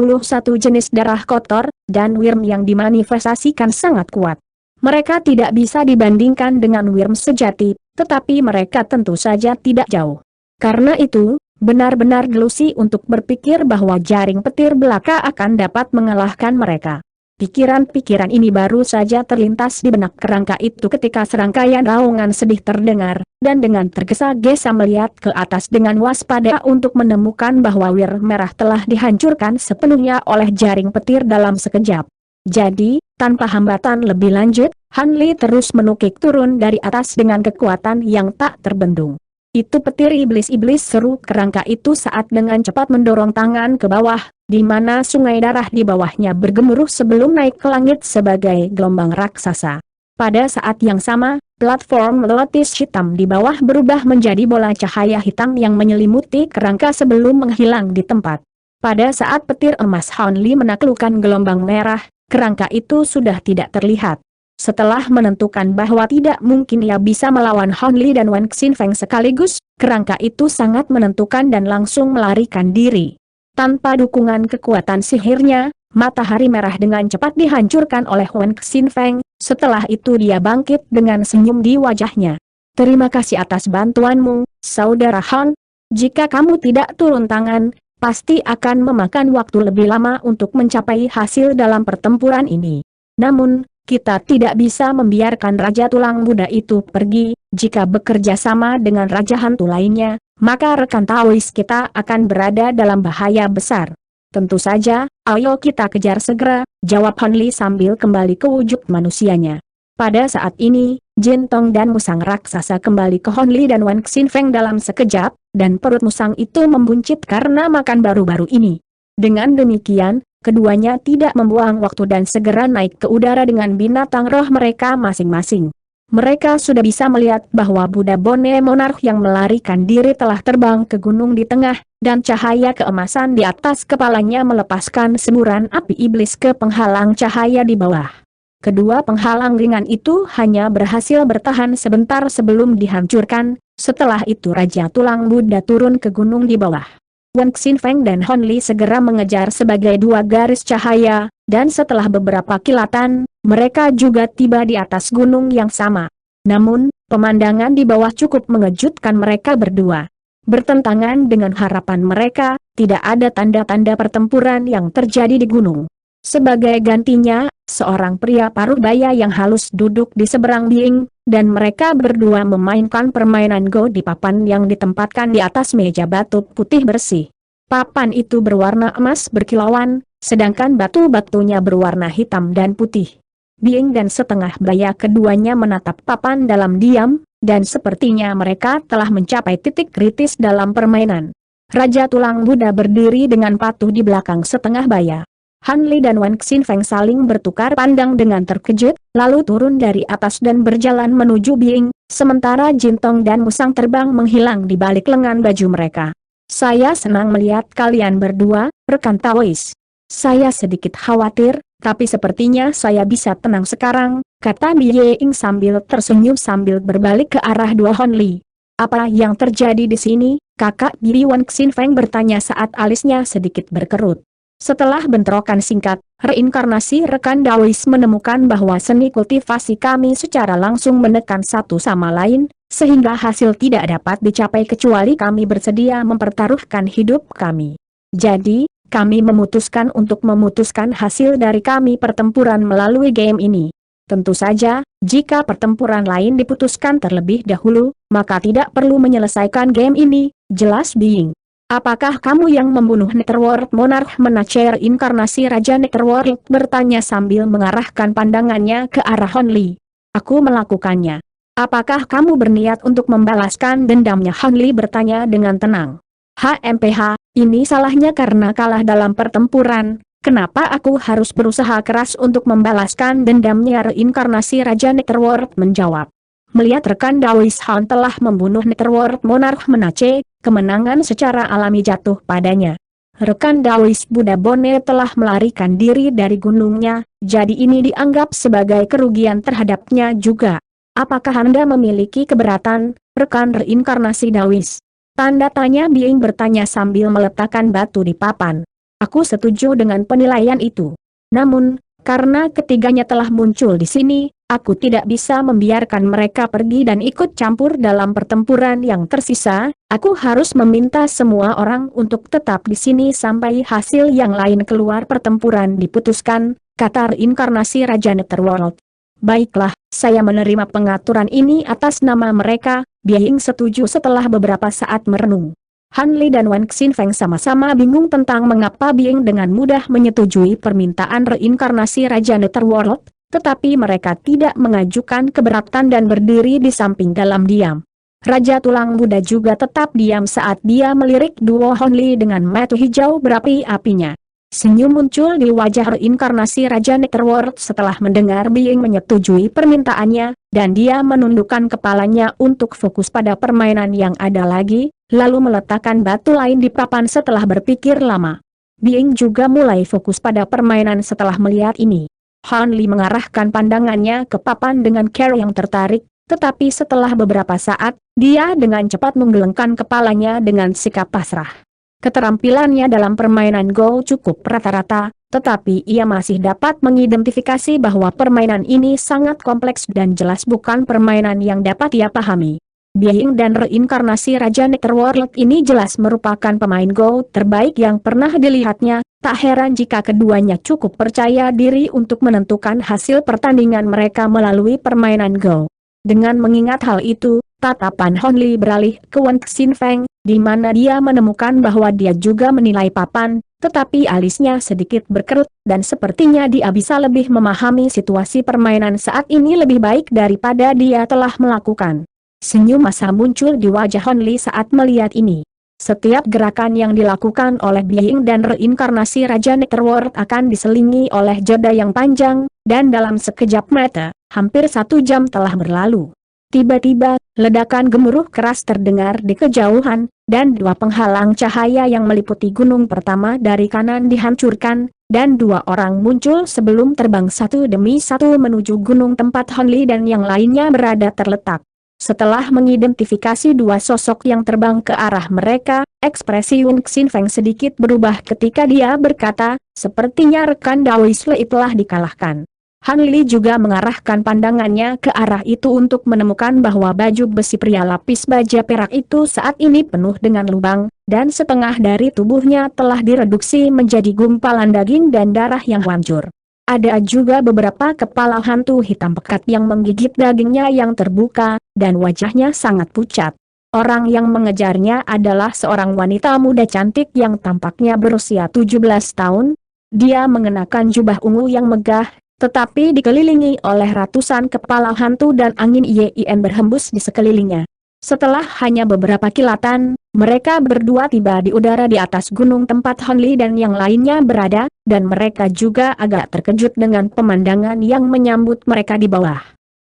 jenis darah kotor, dan wirm yang dimanifestasikan sangat kuat. Mereka tidak bisa dibandingkan dengan wirm sejati, tetapi mereka tentu saja tidak jauh. Karena itu, benar-benar delusi untuk berpikir bahwa jaring petir belaka akan dapat mengalahkan mereka. Pikiran-pikiran ini baru saja terlintas di benak kerangka itu ketika serangkaian raungan sedih terdengar, dan dengan tergesa-gesa melihat ke atas dengan waspada untuk menemukan bahwa wir merah telah dihancurkan sepenuhnya oleh jaring petir dalam sekejap. Jadi, tanpa hambatan lebih lanjut, Han Li terus menukik turun dari atas dengan kekuatan yang tak terbendung. Itu petir iblis-iblis, seru kerangka itu saat dengan cepat mendorong tangan ke bawah, di mana sungai darah di bawahnya bergemuruh sebelum naik ke langit sebagai gelombang raksasa. Pada saat yang sama, platform lotus hitam di bawah berubah menjadi bola cahaya hitam yang menyelimuti kerangka sebelum menghilang di tempat. Pada saat petir emas Han Li menaklukkan gelombang merah, kerangka itu sudah tidak terlihat. Setelah menentukan bahwa tidak mungkin ia bisa melawan Han Li dan Wan Xinfeng sekaligus, kerangka itu sangat menentukan dan langsung melarikan diri. Tanpa dukungan kekuatan sihirnya, matahari merah dengan cepat dihancurkan oleh Wan Xinfeng. Setelah itu dia bangkit dengan senyum di wajahnya. Terima kasih atas bantuanmu, Saudara Han. Jika kamu tidak turun tangan, pasti akan memakan waktu lebih lama untuk mencapai hasil dalam pertempuran ini. Namun, kita tidak bisa membiarkan Raja Tulang Muda itu pergi. Jika bekerja sama dengan Raja Hantu lainnya, maka rekan Taois kita akan berada dalam bahaya besar. Tentu saja, ayo kita kejar segera, jawab Han Li sambil kembali ke wujud manusianya. Pada saat ini, Jin Tong dan musang raksasa kembali ke Han Li dan Wan Xinfeng dalam sekejap, dan perut musang itu membuncit karena makan baru-baru ini. Dengan demikian, keduanya tidak membuang waktu dan segera naik ke udara dengan binatang roh mereka masing-masing. Mereka sudah bisa melihat bahwa Buddha Bone Monarch yang melarikan diri telah terbang ke gunung di tengah, dan cahaya keemasan di atas kepalanya melepaskan semburan api iblis ke penghalang cahaya di bawah. Kedua penghalang ringan itu hanya berhasil bertahan sebentar sebelum dihancurkan. Setelah itu Raja Tulang Muda turun ke gunung di bawah. Wan Xinfeng dan Han Li segera mengejar sebagai dua garis cahaya, dan setelah beberapa kilatan, mereka juga tiba di atas gunung yang sama. Namun, pemandangan di bawah cukup mengejutkan mereka berdua. Bertentangan dengan harapan mereka, tidak ada tanda-tanda pertempuran yang terjadi di gunung. Sebagai gantinya, seorang pria paruh baya yang halus duduk di seberang Bing, dan mereka berdua memainkan permainan Go di papan yang ditempatkan di atas meja batu putih bersih. Papan itu berwarna emas berkilauan, sedangkan batu-batunya berwarna hitam dan putih. Bing dan setengah baya keduanya menatap papan dalam diam, dan sepertinya mereka telah mencapai titik kritis dalam permainan. Raja Tulang Buddha berdiri dengan patuh di belakang setengah baya. Han Li dan Wan Xinfeng saling bertukar pandang dengan terkejut, lalu turun dari atas dan berjalan menuju Bing, sementara Jintong dan Musang terbang menghilang di balik lengan baju mereka. Saya senang melihat kalian berdua, rekan Taois. Saya sedikit khawatir, tapi sepertinya saya bisa tenang sekarang, kata Ying sambil tersenyum sambil berbalik ke arah dua Han Li. Apa yang terjadi di sini, kakak Bibi? Wan Xinfeng bertanya saat alisnya sedikit berkerut. Setelah bentrokan singkat, reinkarnasi rekan Daois menemukan bahwa seni kultivasi kami secara langsung menekan satu sama lain, sehingga hasil tidak dapat dicapai kecuali kami bersedia mempertaruhkan hidup kami. Jadi, kami memutuskan untuk memutuskan hasil dari kami pertempuran melalui game ini. Tentu saja, jika pertempuran lain diputuskan terlebih dahulu, maka tidak perlu menyelesaikan game ini, jelas Bing. Apakah kamu yang membunuh Netherworld Monarch Menace? Reinkarnasi Raja Netherworld bertanya sambil mengarahkan pandangannya ke arah Han Li. Aku melakukannya. Apakah kamu berniat untuk membalaskan dendamnya? Han Li bertanya dengan tenang. HMPH, ini salahnya karena kalah dalam pertempuran. Kenapa aku harus berusaha keras untuk membalaskan dendamnya? Reinkarnasi Raja Netherworld menjawab. Melihat rekan Daois Han telah membunuh Netherworld Monarch Menace, kemenangan secara alami jatuh padanya. Rekan Daois Buddha Bone telah melarikan diri dari gunungnya, jadi ini dianggap sebagai kerugian terhadapnya juga. Apakah Anda memiliki keberatan, rekan reinkarnasi Daois? Tanda tanya Bing bertanya sambil meletakkan batu di papan. Aku setuju dengan penilaian itu. Namun, karena ketiganya telah muncul di sini, aku tidak bisa membiarkan mereka pergi dan ikut campur dalam pertempuran yang tersisa. Aku harus meminta semua orang untuk tetap di sini sampai hasil yang lain keluar pertempuran diputuskan, kata reinkarnasi Raja Netherworld. Baiklah, saya menerima pengaturan ini atas nama mereka. Bing setuju setelah beberapa saat merenung. Han Li dan Wan Xinfeng sama-sama bingung tentang mengapa Bing dengan mudah menyetujui permintaan reinkarnasi Raja Netherworld, tetapi mereka tidak mengajukan keberatan dan berdiri di samping dalam diam. Raja Tulang Buddha juga tetap diam saat dia melirik duo Han Li dengan mata hijau berapi-apinya. Senyum muncul di wajah reinkarnasi Raja Netherworld setelah mendengar Bing menyetujui permintaannya, dan dia menundukkan kepalanya untuk fokus pada permainan yang ada lagi, lalu meletakkan batu lain di papan setelah berpikir lama. Bing juga mulai fokus pada permainan setelah melihat ini. Han Li mengarahkan pandangannya ke papan dengan cara yang tertarik, tetapi setelah beberapa saat, dia dengan cepat menggelengkan kepalanya dengan sikap pasrah. Keterampilannya dalam permainan Go cukup rata-rata, tetapi ia masih dapat mengidentifikasi bahwa permainan ini sangat kompleks dan jelas bukan permainan yang dapat ia pahami. Bing dan reinkarnasi Raja Netherworld ini jelas merupakan pemain Go terbaik yang pernah dilihatnya, tak heran jika keduanya cukup percaya diri untuk menentukan hasil pertandingan mereka melalui permainan Go. Dengan mengingat hal itu, tatapan Han Li beralih ke Wan Xinfeng, di mana dia menemukan bahwa dia juga menilai papan, tetapi alisnya sedikit berkerut, dan sepertinya dia bisa lebih memahami situasi permainan saat ini lebih baik daripada dia telah melakukan. Senyum masa muncul di wajah Han Li saat melihat ini. Setiap gerakan yang dilakukan oleh Bing dan reinkarnasi Raja Netherworld akan diselingi oleh jeda yang panjang, dan dalam sekejap mata, hampir 1 jam telah berlalu. Tiba-tiba, ledakan gemuruh keras terdengar di kejauhan, dan 2 penghalang cahaya yang meliputi gunung pertama dari kanan dihancurkan, dan 2 orang muncul sebelum terbang satu demi satu menuju gunung tempat Han Li dan yang lainnya berada terletak. Setelah mengidentifikasi 2 sosok yang terbang ke arah mereka, ekspresi Wan Xinfeng sedikit berubah ketika dia berkata, sepertinya rekan Daois Li telah dikalahkan. Han Li juga mengarahkan pandangannya ke arah itu untuk menemukan bahwa baju besi pria lapis baja perak itu saat ini penuh dengan lubang, dan setengah dari tubuhnya telah direduksi menjadi gumpalan daging dan darah yang hancur. Ada juga beberapa kepala hantu hitam pekat yang menggigit dagingnya yang terbuka, dan wajahnya sangat pucat. Orang yang mengejarnya adalah seorang wanita muda cantik yang tampaknya berusia 17 tahun. Dia mengenakan jubah ungu yang megah, tetapi dikelilingi oleh ratusan kepala hantu dan angin yin berhembus di sekelilingnya. Setelah hanya beberapa kilatan, Mereka berdua tiba di udara di atas gunung tempat Honli dan yang lainnya berada, dan mereka juga agak terkejut dengan pemandangan yang menyambut mereka di bawah.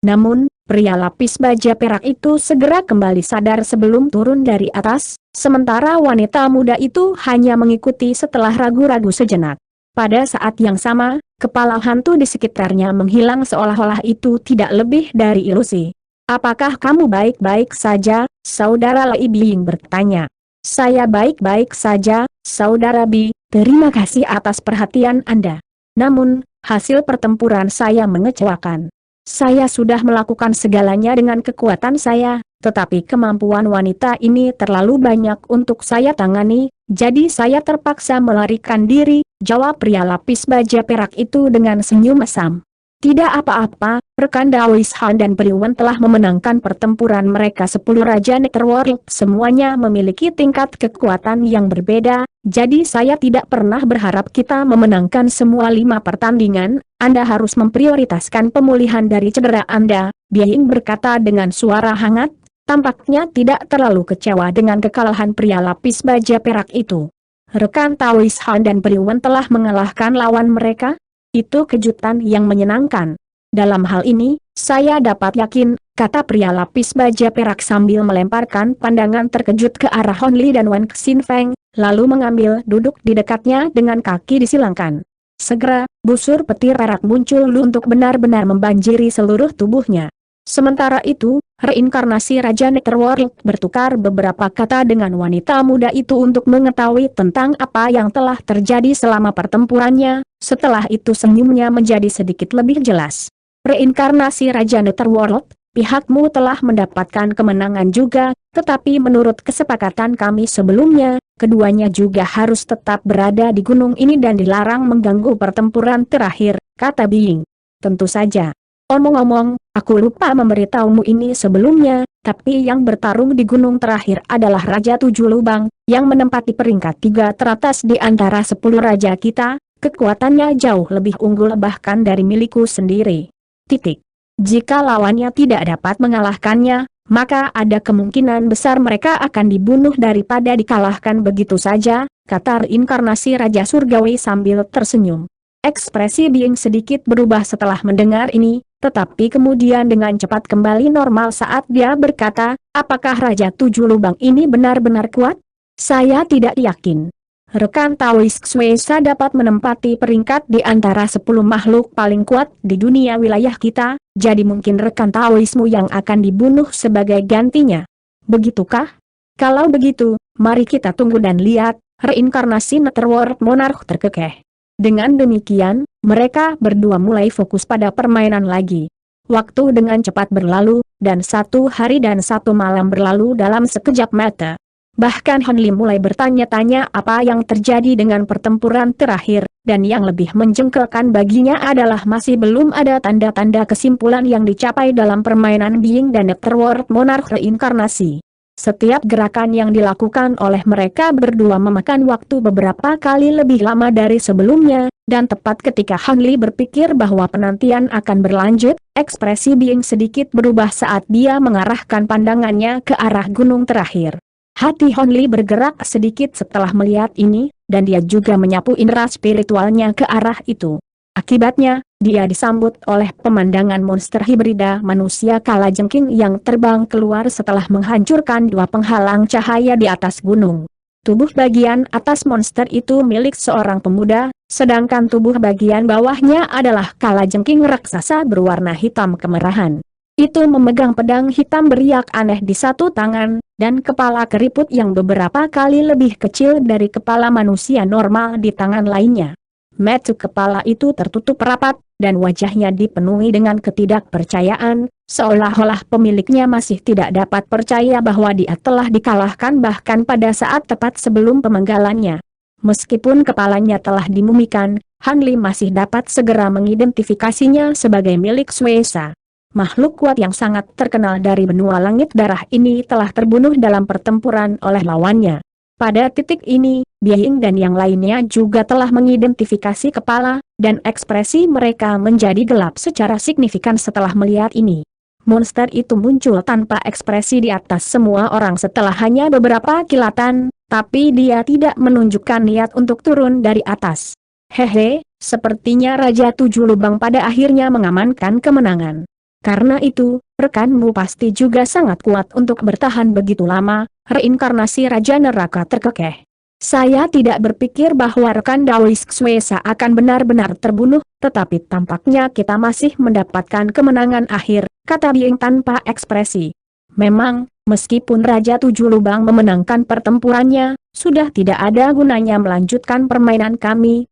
Namun, pria lapis baja perak itu segera kembali sadar sebelum turun dari atas, sementara wanita muda itu hanya mengikuti setelah ragu-ragu sejenak. Pada saat yang sama, kepala hantu di sekitarnya menghilang seolah-olah itu tidak lebih dari ilusi. "Apakah kamu baik-baik saja?" Saudara Lai Bing bertanya. "Saya baik-baik saja, Saudara Bi, terima kasih atas perhatian Anda. Namun, hasil pertempuran saya mengecewakan. Saya sudah melakukan segalanya dengan kekuatan saya, tetapi kemampuan wanita ini terlalu banyak untuk saya tangani, jadi saya terpaksa melarikan diri," jawab pria lapis baja perak itu dengan senyum mesam. "Tidak apa-apa, rekan Dawis Han dan Priwen telah memenangkan pertempuran mereka 10 Raja Netherworld semuanya memiliki tingkat kekuatan yang berbeda, jadi saya tidak pernah berharap kita memenangkan semua 5 pertandingan, Anda harus memprioritaskan pemulihan dari cedera Anda," Biing berkata dengan suara hangat, tampaknya tidak terlalu kecewa dengan kekalahan pria lapis baja perak itu. "Rekan Dawis Han dan Priwen telah mengalahkan lawan mereka? Itu kejutan yang menyenangkan. Dalam hal ini, saya dapat yakin," kata pria lapis baja perak sambil melemparkan pandangan terkejut ke arah Honli dan Wan Xin Feng, lalu mengambil duduk di dekatnya dengan kaki disilangkan. Segera, busur petir perak muncul untuk benar-benar membanjiri seluruh tubuhnya. Sementara itu, reinkarnasi Raja Netherworld bertukar beberapa kata dengan wanita muda itu untuk mengetahui tentang apa yang telah terjadi selama pertempurannya. Setelah itu senyumnya menjadi sedikit lebih jelas. "Reinkarnasi Raja Netherworld, pihakmu telah mendapatkan kemenangan juga, tetapi menurut kesepakatan kami sebelumnya, keduanya juga harus tetap berada di gunung ini dan dilarang mengganggu pertempuran terakhir," kata Biing. "Tentu saja. Omong-omong, aku lupa memberitahumu ini sebelumnya, tapi yang bertarung di gunung terakhir adalah Raja Tujuh Lubang, yang menempati peringkat 3 teratas di antara 10 raja kita, kekuatannya jauh lebih unggul bahkan dari milikku sendiri. Jika lawannya tidak dapat mengalahkannya, maka ada kemungkinan besar mereka akan dibunuh daripada dikalahkan begitu saja," kata reinkarnasi Raja Surgawi sambil tersenyum. Ekspresi Biing sedikit berubah setelah mendengar ini, tetapi kemudian dengan cepat kembali normal saat dia berkata, "Apakah Raja Tujuh Lubang ini benar-benar kuat? Saya tidak yakin. Rekan Taoist Swesa dapat menempati peringkat di antara 10 makhluk paling kuat di dunia wilayah kita, jadi mungkin rekan Taoistmu yang akan dibunuh sebagai gantinya. Begitukah? Kalau begitu, mari kita tunggu dan lihat," reinkarnasi Netherworld Monarch terkekeh. Dengan demikian, mereka berdua mulai fokus pada permainan lagi. Waktu dengan cepat berlalu, dan 1 hari dan 1 malam berlalu dalam sekejap mata. Bahkan Honli mulai bertanya-tanya apa yang terjadi dengan pertempuran terakhir, dan yang lebih menjengkelkan baginya adalah masih belum ada tanda-tanda kesimpulan yang dicapai dalam permainan Biing dan Netherworld Monarch reinkarnasi. Setiap gerakan yang dilakukan oleh mereka berdua memakan waktu beberapa kali lebih lama dari sebelumnya, dan tepat ketika Honli berpikir bahwa penantian akan berlanjut, ekspresi Biing sedikit berubah saat dia mengarahkan pandangannya ke arah gunung terakhir. Hati Honli bergerak sedikit setelah melihat ini, dan dia juga menyapu indera spiritualnya ke arah itu. Akibatnya, dia disambut oleh pemandangan monster hibrida manusia kalajengking yang terbang keluar setelah menghancurkan 2 penghalang cahaya di atas gunung. Tubuh bagian atas monster itu milik seorang pemuda, sedangkan tubuh bagian bawahnya adalah kalajengking raksasa berwarna hitam kemerahan. Itu memegang pedang hitam beriak aneh di satu tangan, dan kepala keriput yang beberapa kali lebih kecil dari kepala manusia normal di tangan lainnya. Mata kepala itu tertutup rapat, dan wajahnya dipenuhi dengan ketidakpercayaan, seolah-olah pemiliknya masih tidak dapat percaya bahwa dia telah dikalahkan bahkan pada saat tepat sebelum pemenggalannya. Meskipun kepalanya telah dimumikan, Hanli masih dapat segera mengidentifikasinya sebagai milik Swesa. Makhluk kuat yang sangat terkenal dari benua langit darah ini telah terbunuh dalam pertempuran oleh lawannya. Pada titik ini, Biing dan yang lainnya juga telah mengidentifikasi kepala, dan ekspresi mereka menjadi gelap secara signifikan setelah melihat ini. monster itu muncul tanpa ekspresi di atas semua orang setelah hanya beberapa kilatan, tapi dia tidak menunjukkan niat untuk turun dari atas. Hehe, sepertinya Raja Tujuh Lubang pada akhirnya mengamankan kemenangan. Karena itu, rekanmu pasti juga sangat kuat untuk bertahan begitu lama. Reinkarnasi Raja Neraka terkekeh. Saya tidak berpikir bahwa rekan Daois Swesa akan benar-benar terbunuh, tetapi tampaknya kita masih mendapatkan kemenangan akhir, kata Bieng tanpa ekspresi. Memang, meskipun Raja Tujuh Lubang memenangkan pertempurannya, sudah tidak ada gunanya melanjutkan permainan kami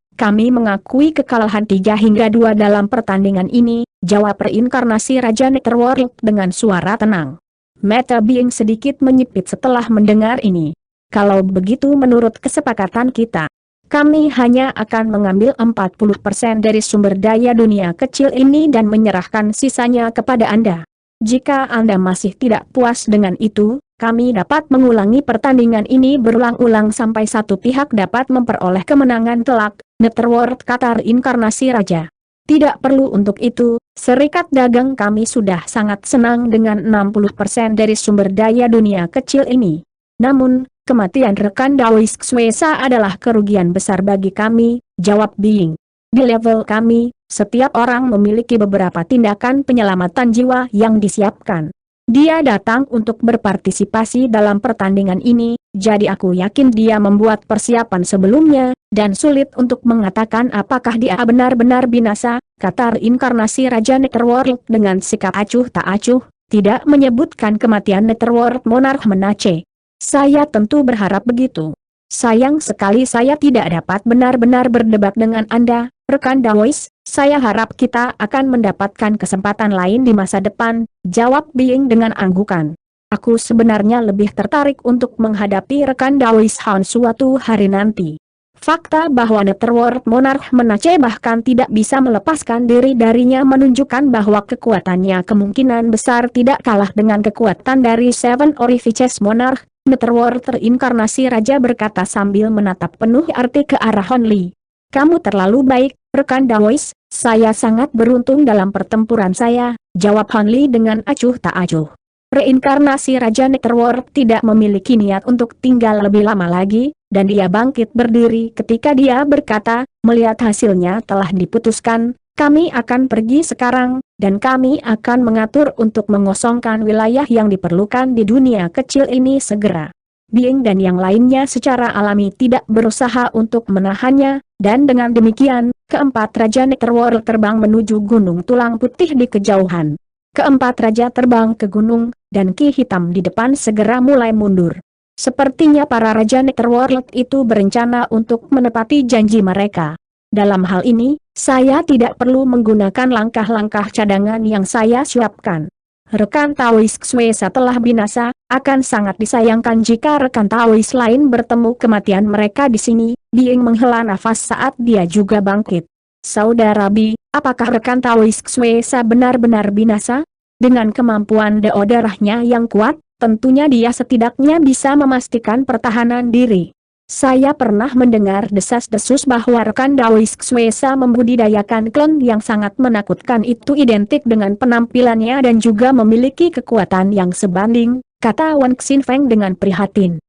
mengakui kekalahan 3 hingga 2 dalam pertandingan ini, jawab reinkarnasi Raja Netherworld dengan suara tenang. Mata Bieng sedikit menyipit setelah mendengar ini. Kalau begitu menurut kesepakatan kita, kami hanya akan mengambil 40% dari sumber daya dunia kecil ini dan menyerahkan sisanya kepada Anda. Jika Anda masih tidak puas dengan itu, kami dapat mengulangi pertandingan ini berulang-ulang sampai satu pihak dapat memperoleh kemenangan telak, Netherworld kata reinkarnasi Raja. Tidak perlu untuk itu, serikat dagang kami sudah sangat senang dengan 60% dari sumber daya dunia kecil ini. Namun, kematian rekan Daois Swesa adalah kerugian besar bagi kami, jawab Bieng. Di level kami, setiap orang memiliki beberapa tindakan penyelamatan jiwa yang disiapkan. Dia datang untuk berpartisipasi dalam pertandingan ini, jadi aku yakin dia membuat persiapan sebelumnya, dan sulit untuk mengatakan apakah dia benar-benar binasa, kata reinkarnasi Raja Netherworld dengan sikap acuh tak acuh, tidak menyebutkan kematian Netherworld Monarch Menace. Saya tentu berharap begitu. Sayang sekali saya tidak dapat benar-benar berdebat dengan Anda, rekan Daois. Saya harap kita akan mendapatkan kesempatan lain di masa depan, jawab Bieng dengan anggukan. Aku sebenarnya lebih tertarik untuk menghadapi rekan Daois Han suatu hari nanti. Fakta bahwa Netherworld Monarch Menace bahkan tidak bisa melepaskan diri darinya menunjukkan bahwa kekuatannya kemungkinan besar tidak kalah dengan kekuatan dari Seven Orifices Monarch. Netherworld terinkarnasi Raja berkata sambil menatap penuh arti ke arah Hon Li. Kamu terlalu baik, rekan Daois, saya sangat beruntung dalam pertempuran saya, jawab Hon Li dengan acuh tak acuh. Reinkarnasi Raja Netherworld tidak memiliki niat untuk tinggal lebih lama lagi, dan dia bangkit berdiri ketika dia berkata, melihat hasilnya telah diputuskan, kami akan pergi sekarang, dan kami akan mengatur untuk mengosongkan wilayah yang diperlukan di dunia kecil ini segera. Bieng dan yang lainnya secara alami tidak berusaha untuk menahannya, dan dengan demikian, keempat Raja Netherworld terbang menuju Gunung Tulang Putih di kejauhan. Keempat Raja terbang ke gunung, dan Ki Hitam di depan segera mulai mundur. Sepertinya para Raja Netherworld itu berencana untuk menepati janji mereka. Dalam hal ini, saya tidak perlu menggunakan langkah-langkah cadangan yang saya siapkan. Rekan Taois Swesa telah binasa, akan sangat disayangkan jika rekan Taois lain bertemu kematian mereka di sini. Bieng menghela nafas saat dia juga bangkit. Saudara Bi, apakah rekan Taois Swesa benar-benar binasa? Dengan kemampuan dao darahnya yang kuat, tentunya dia setidaknya bisa memastikan pertahanan diri. Saya pernah mendengar desas-desus bahwa rekan Daois Swesa membudidayakan klon yang sangat menakutkan itu identik dengan penampilannya dan juga memiliki kekuatan yang sebanding, kata Wan Xinfeng dengan prihatin.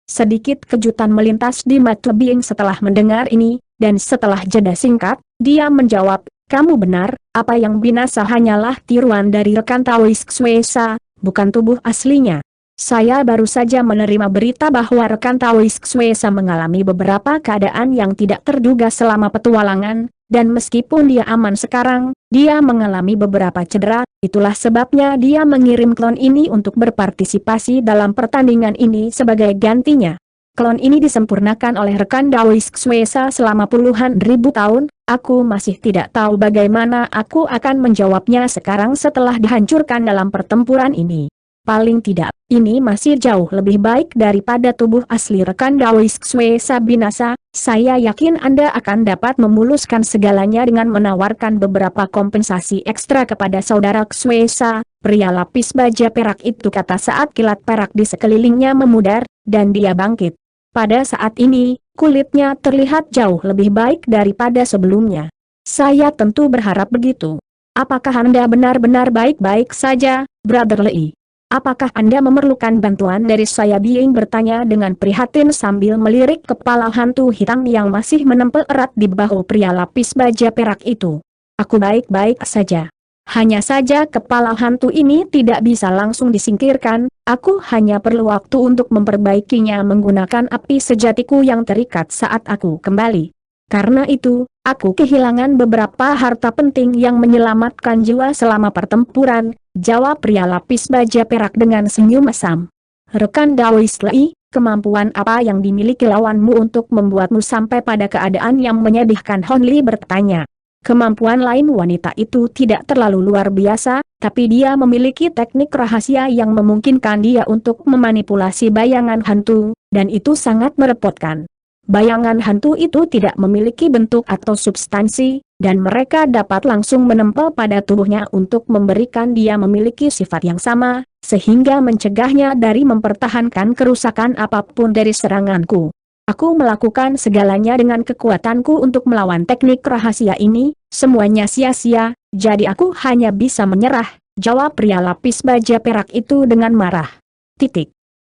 Sedikit kejutan melintas di mata Bieng setelah mendengar ini, dan setelah jeda singkat, dia menjawab, kamu benar, apa yang binasa hanyalah tiruan dari rekan Taois Swesa, bukan tubuh aslinya. Saya baru saja menerima berita bahwa rekan Taois Swesa mengalami beberapa keadaan yang tidak terduga selama petualangan, dan meskipun dia aman sekarang, dia mengalami beberapa cedera, itulah sebabnya dia mengirim klon ini untuk berpartisipasi dalam pertandingan ini sebagai gantinya. Klon ini disempurnakan oleh rekan Daois Swesa selama puluhan ribu tahun, aku masih tidak tahu bagaimana aku akan menjawabnya sekarang setelah dihancurkan dalam pertempuran ini. Paling tidak, ini masih jauh lebih baik daripada tubuh asli rekan Daois Swesa binasa. Saya yakin Anda akan dapat memuluskan segalanya dengan menawarkan beberapa kompensasi ekstra kepada saudara Swesa. Pria lapis baja perak itu kata saat kilat perak di sekelilingnya memudar, dan dia bangkit. Pada saat ini, kulitnya terlihat jauh lebih baik daripada sebelumnya. Saya tentu berharap begitu. Apakah Anda benar-benar baik-baik saja, Brother Lei? Apakah Anda memerlukan bantuan dari saya? Biing bertanya dengan prihatin sambil melirik kepala hantu hitam yang masih menempel erat di bahu pria lapis baja perak itu. Aku baik-baik saja. Hanya saja kepala hantu ini tidak bisa langsung disingkirkan, aku hanya perlu waktu untuk memperbaikinya menggunakan api sejatiku yang terikat saat aku kembali. Karena itu, aku kehilangan beberapa harta penting yang menyelamatkan jiwa selama pertempuran, jawab pria lapis baja perak dengan senyum mesam. Rekan Daois Lei, kemampuan apa yang dimiliki lawanmu untuk membuatmu sampai pada keadaan yang menyedihkan? Hon Li bertanya. Kemampuan lain wanita itu tidak terlalu luar biasa, tapi dia memiliki teknik rahasia yang memungkinkan dia untuk memanipulasi bayangan hantu, dan itu sangat merepotkan. Bayangan hantu itu tidak memiliki bentuk atau substansi, dan mereka dapat langsung menempel pada tubuhnya untuk memberikan dia memiliki sifat yang sama, sehingga mencegahnya dari mempertahankan kerusakan apapun dari seranganku. Aku melakukan segalanya dengan kekuatanku untuk melawan teknik rahasia ini, semuanya sia-sia, jadi aku hanya bisa menyerah, jawab pria lapis baja perak itu dengan marah.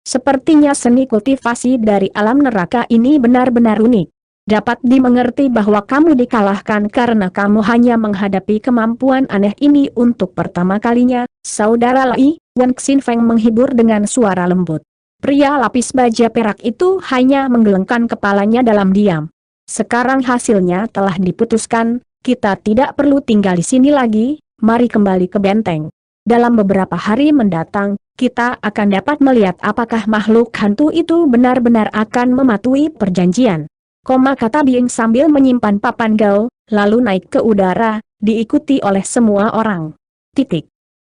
Sepertinya seni kultivasi dari alam neraka ini benar-benar unik. Dapat dimengerti bahwa kamu dikalahkan karena kamu hanya menghadapi kemampuan aneh ini untuk pertama kalinya, Saudara Lei, Wen Xinfeng menghibur dengan suara lembut. Pria lapis baja perak itu hanya menggelengkan kepalanya dalam diam. Sekarang hasilnya telah diputuskan, kita tidak perlu tinggal di sini lagi, mari kembali ke benteng. Dalam beberapa hari mendatang, kita akan dapat melihat apakah makhluk hantu itu benar-benar akan mematuhi perjanjian. Kata Biing sambil menyimpan papan gao, lalu naik ke udara, diikuti oleh semua orang.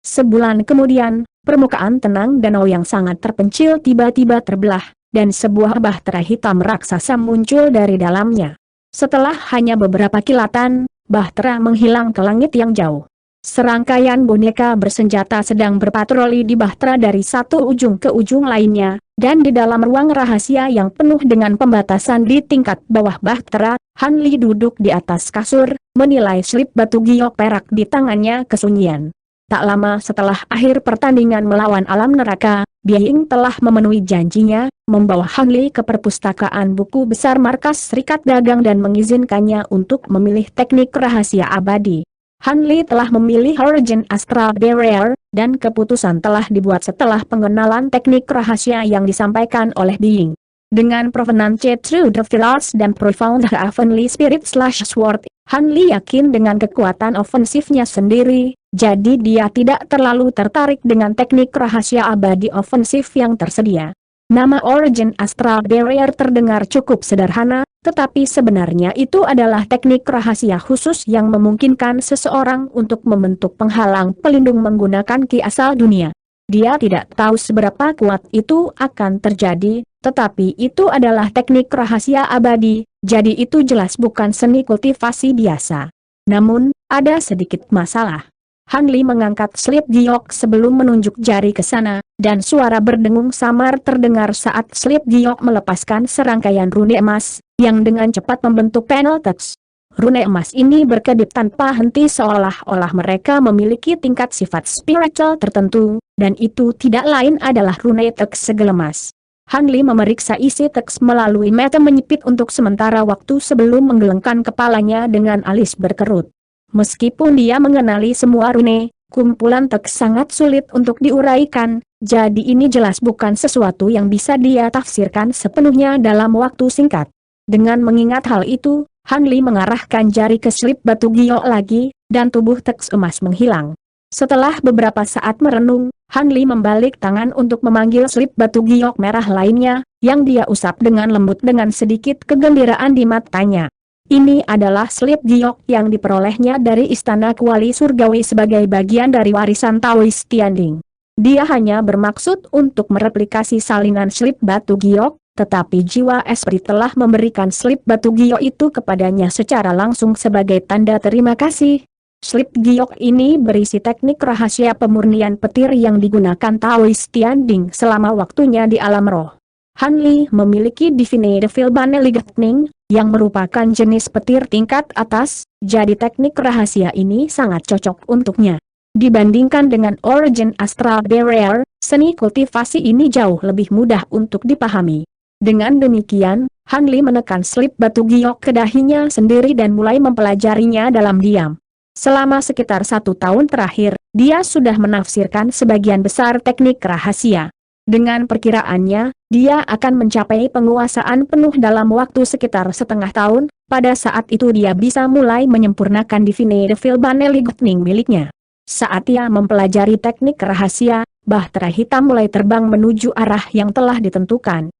Sebulan kemudian, permukaan tenang danau yang sangat terpencil tiba-tiba terbelah, dan sebuah bahtera hitam raksasa muncul dari dalamnya. Setelah hanya beberapa kilatan, bahtera menghilang ke langit yang jauh. Serangkaian boneka bersenjata sedang berpatroli di bahtera dari satu ujung ke ujung lainnya, dan di dalam ruang rahasia yang penuh dengan pembatasan di tingkat bawah bahtera, Han Li duduk di atas kasur, menilai slip batu giok perak di tangannya kesunyian. Tak lama setelah akhir pertandingan melawan alam neraka, Biing telah memenuhi janjinya, membawa Han Li ke perpustakaan buku besar markas Serikat Dagang dan mengizinkannya untuk memilih teknik rahasia abadi. Han Li telah memilih Origin Astral Barrier, dan keputusan telah dibuat setelah pengenalan teknik rahasia yang disampaikan oleh Biing. Dengan Provenance Through the Fields dan Profound Heavenly Spirit /Sword, Han Li yakin dengan kekuatan ofensifnya sendiri, jadi dia tidak terlalu tertarik dengan teknik rahasia abadi ofensif yang tersedia. Nama Origin Astral Barrier terdengar cukup sederhana, tetapi sebenarnya itu adalah teknik rahasia khusus yang memungkinkan seseorang untuk membentuk penghalang pelindung menggunakan ki asal dunia. Dia tidak tahu seberapa kuat itu akan terjadi, tetapi itu adalah teknik rahasia abadi, jadi itu jelas bukan seni kultivasi biasa. Namun, ada sedikit masalah. Han Li mengangkat slip giok sebelum menunjuk jari ke sana, dan suara berdengung samar terdengar saat slip giok melepaskan serangkaian rune emas, yang dengan cepat membentuk panel teks. Rune emas ini berkedip tanpa henti seolah-olah mereka memiliki tingkat sifat spiritual tertentu, dan itu tidak lain adalah rune teks segelemas. Han Li memeriksa isi teks melalui mata menyipit untuk sementara waktu sebelum menggelengkan kepalanya dengan alis berkerut. Meskipun dia mengenali semua rune, kumpulan teks sangat sulit untuk diuraikan, jadi ini jelas bukan sesuatu yang bisa dia tafsirkan sepenuhnya dalam waktu singkat. Dengan mengingat hal itu, Han Li mengarahkan jari ke slip batu giok lagi, dan tubuh teks emas menghilang. Setelah beberapa saat merenung, Han Li membalik tangan untuk memanggil slip batu giok merah lainnya, yang dia usap dengan lembut dengan sedikit kegembiraan di matanya. Ini adalah slip giok yang diperolehnya dari Istana Kuali Surgawi sebagai bagian dari warisan Taoist Tianding. Dia hanya bermaksud untuk mereplikasi salinan slip batu giok, tetapi jiwa esprit telah memberikan slip batu giok itu kepadanya secara langsung sebagai tanda terima kasih. Slip giok ini berisi teknik rahasia pemurnian petir yang digunakan Taoist Tianding selama waktunya di alam roh. Han Li memiliki Divine Devil Bane Lightning, yang merupakan jenis petir tingkat atas, jadi teknik rahasia ini sangat cocok untuknya. Dibandingkan dengan Origin Astral Barrier, seni kultivasi ini jauh lebih mudah untuk dipahami. Dengan demikian, Han Li menekan slip batu giok ke dahinya sendiri dan mulai mempelajarinya dalam diam. Selama sekitar 1 tahun terakhir, dia sudah menafsirkan sebagian besar teknik rahasia. Dengan perkiraannya, dia akan mencapai penguasaan penuh dalam waktu sekitar setengah tahun. Pada saat itu dia bisa mulai menyempurnakan Divine Devil Bane Lightning miliknya. Saat ia mempelajari teknik rahasia, bahtera hitam mulai terbang menuju arah yang telah ditentukan.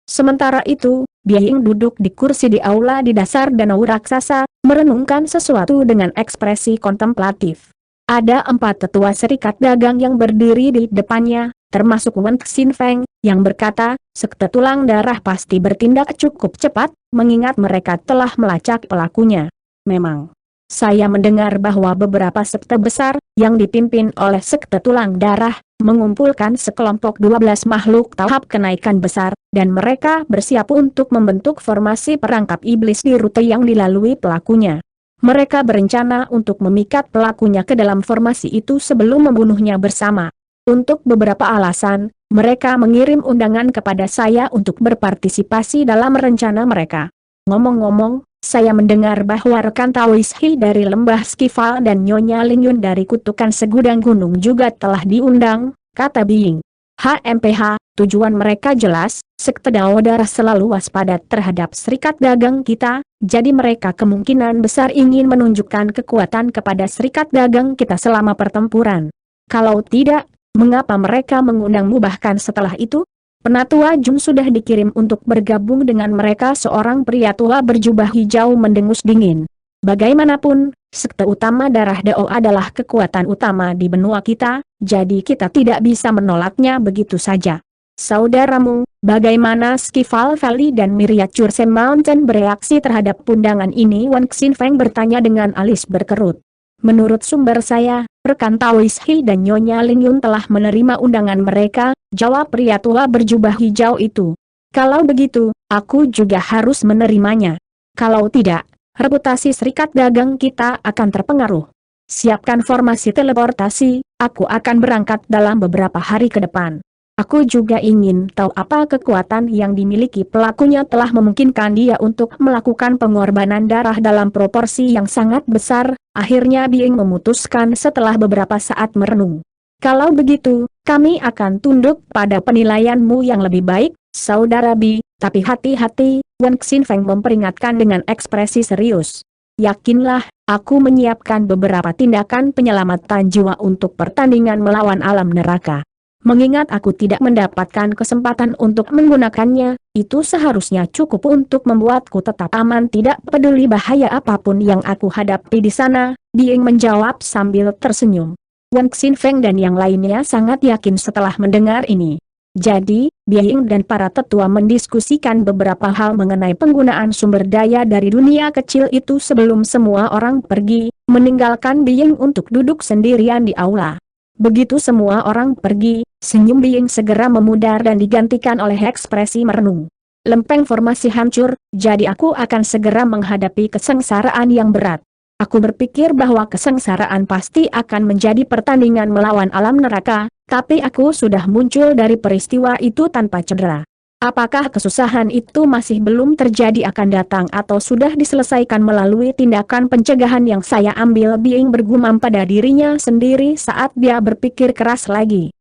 Sementara itu, Biing duduk di kursi di aula di dasar danau raksasa, merenungkan sesuatu dengan ekspresi kontemplatif. Ada 4 tetua serikat dagang yang berdiri di depannya, termasuk Wen Xin Feng, yang berkata, sekte tulang darah pasti bertindak cukup cepat, mengingat mereka telah melacak pelakunya. Memang, saya mendengar bahwa beberapa sekte besar, yang dipimpin oleh sekte tulang darah, mengumpulkan sekelompok 12 makhluk tahap kenaikan besar, dan mereka bersiap untuk membentuk formasi perangkap iblis di rute yang dilalui pelakunya. Mereka berencana untuk memikat pelakunya ke dalam formasi itu sebelum membunuhnya bersama. Untuk beberapa alasan, mereka mengirim undangan kepada saya untuk berpartisipasi dalam rencana mereka. Ngomong-ngomong, saya mendengar bahwa rekan Taoishi dari Lembah Skival dan Nyonya Lingyun dari Kutukan Segudang Gunung juga telah diundang, kata Biing. HMPH, tujuan mereka jelas, sekte Dao Darah selalu waspada terhadap serikat dagang kita, jadi mereka kemungkinan besar ingin menunjukkan kekuatan kepada serikat dagang kita selama pertempuran. Kalau tidak, mengapa mereka mengundangmu? Bahkan setelah itu, Penatua Jun sudah dikirim untuk bergabung dengan mereka. Seorang pria tua berjubah hijau mendengus dingin. Bagaimanapun, sekte utama darah Dao adalah kekuatan utama di benua kita, jadi kita tidak bisa menolaknya begitu saja. Saudaramu, bagaimana Skival Valley dan Miniature Sam Mountain bereaksi terhadap undangan ini? Wen Xin Feng bertanya dengan alis berkerut. Menurut sumber saya, rekan Taoishi dan Nyonya Lingyun telah menerima undangan mereka, jawab pria tua berjubah hijau itu. Kalau begitu, aku juga harus menerimanya. Kalau tidak, reputasi serikat dagang kita akan terpengaruh. Siapkan formasi teleportasi, aku akan berangkat dalam beberapa hari ke depan. Aku juga ingin tahu apa kekuatan yang dimiliki pelakunya telah memungkinkan dia untuk melakukan pengorbanan darah dalam proporsi yang sangat besar. Akhirnya Biing memutuskan setelah beberapa saat merenung. Kalau begitu, kami akan tunduk pada penilaianmu yang lebih baik, Saudara Bi, tapi hati-hati, Wen Xin Feng memperingatkan dengan ekspresi serius. Yakinlah, aku menyiapkan beberapa tindakan penyelamatan jiwa untuk pertandingan melawan alam neraka. Mengingat aku tidak mendapatkan kesempatan untuk menggunakannya, itu seharusnya cukup untuk membuatku tetap aman tidak peduli bahaya apapun yang aku hadapi di sana, Biing menjawab sambil tersenyum. Wen Xin Feng dan yang lainnya sangat yakin setelah mendengar ini. Jadi, Biing dan para tetua mendiskusikan beberapa hal mengenai penggunaan sumber daya dari dunia kecil itu sebelum semua orang pergi, meninggalkan Biing untuk duduk sendirian di aula. Begitu semua orang pergi, senyum Biing segera memudar dan digantikan oleh ekspresi merenung. Lempeng formasi hancur, jadi aku akan segera menghadapi kesengsaraan yang berat. Aku berpikir bahwa kesengsaraan pasti akan menjadi pertandingan melawan alam neraka, tapi aku sudah muncul dari peristiwa itu tanpa cedera. Apakah kesusahan itu masih belum terjadi akan datang atau sudah diselesaikan melalui tindakan pencegahan yang saya ambil? Biing bergumam pada dirinya sendiri saat dia berpikir keras lagi.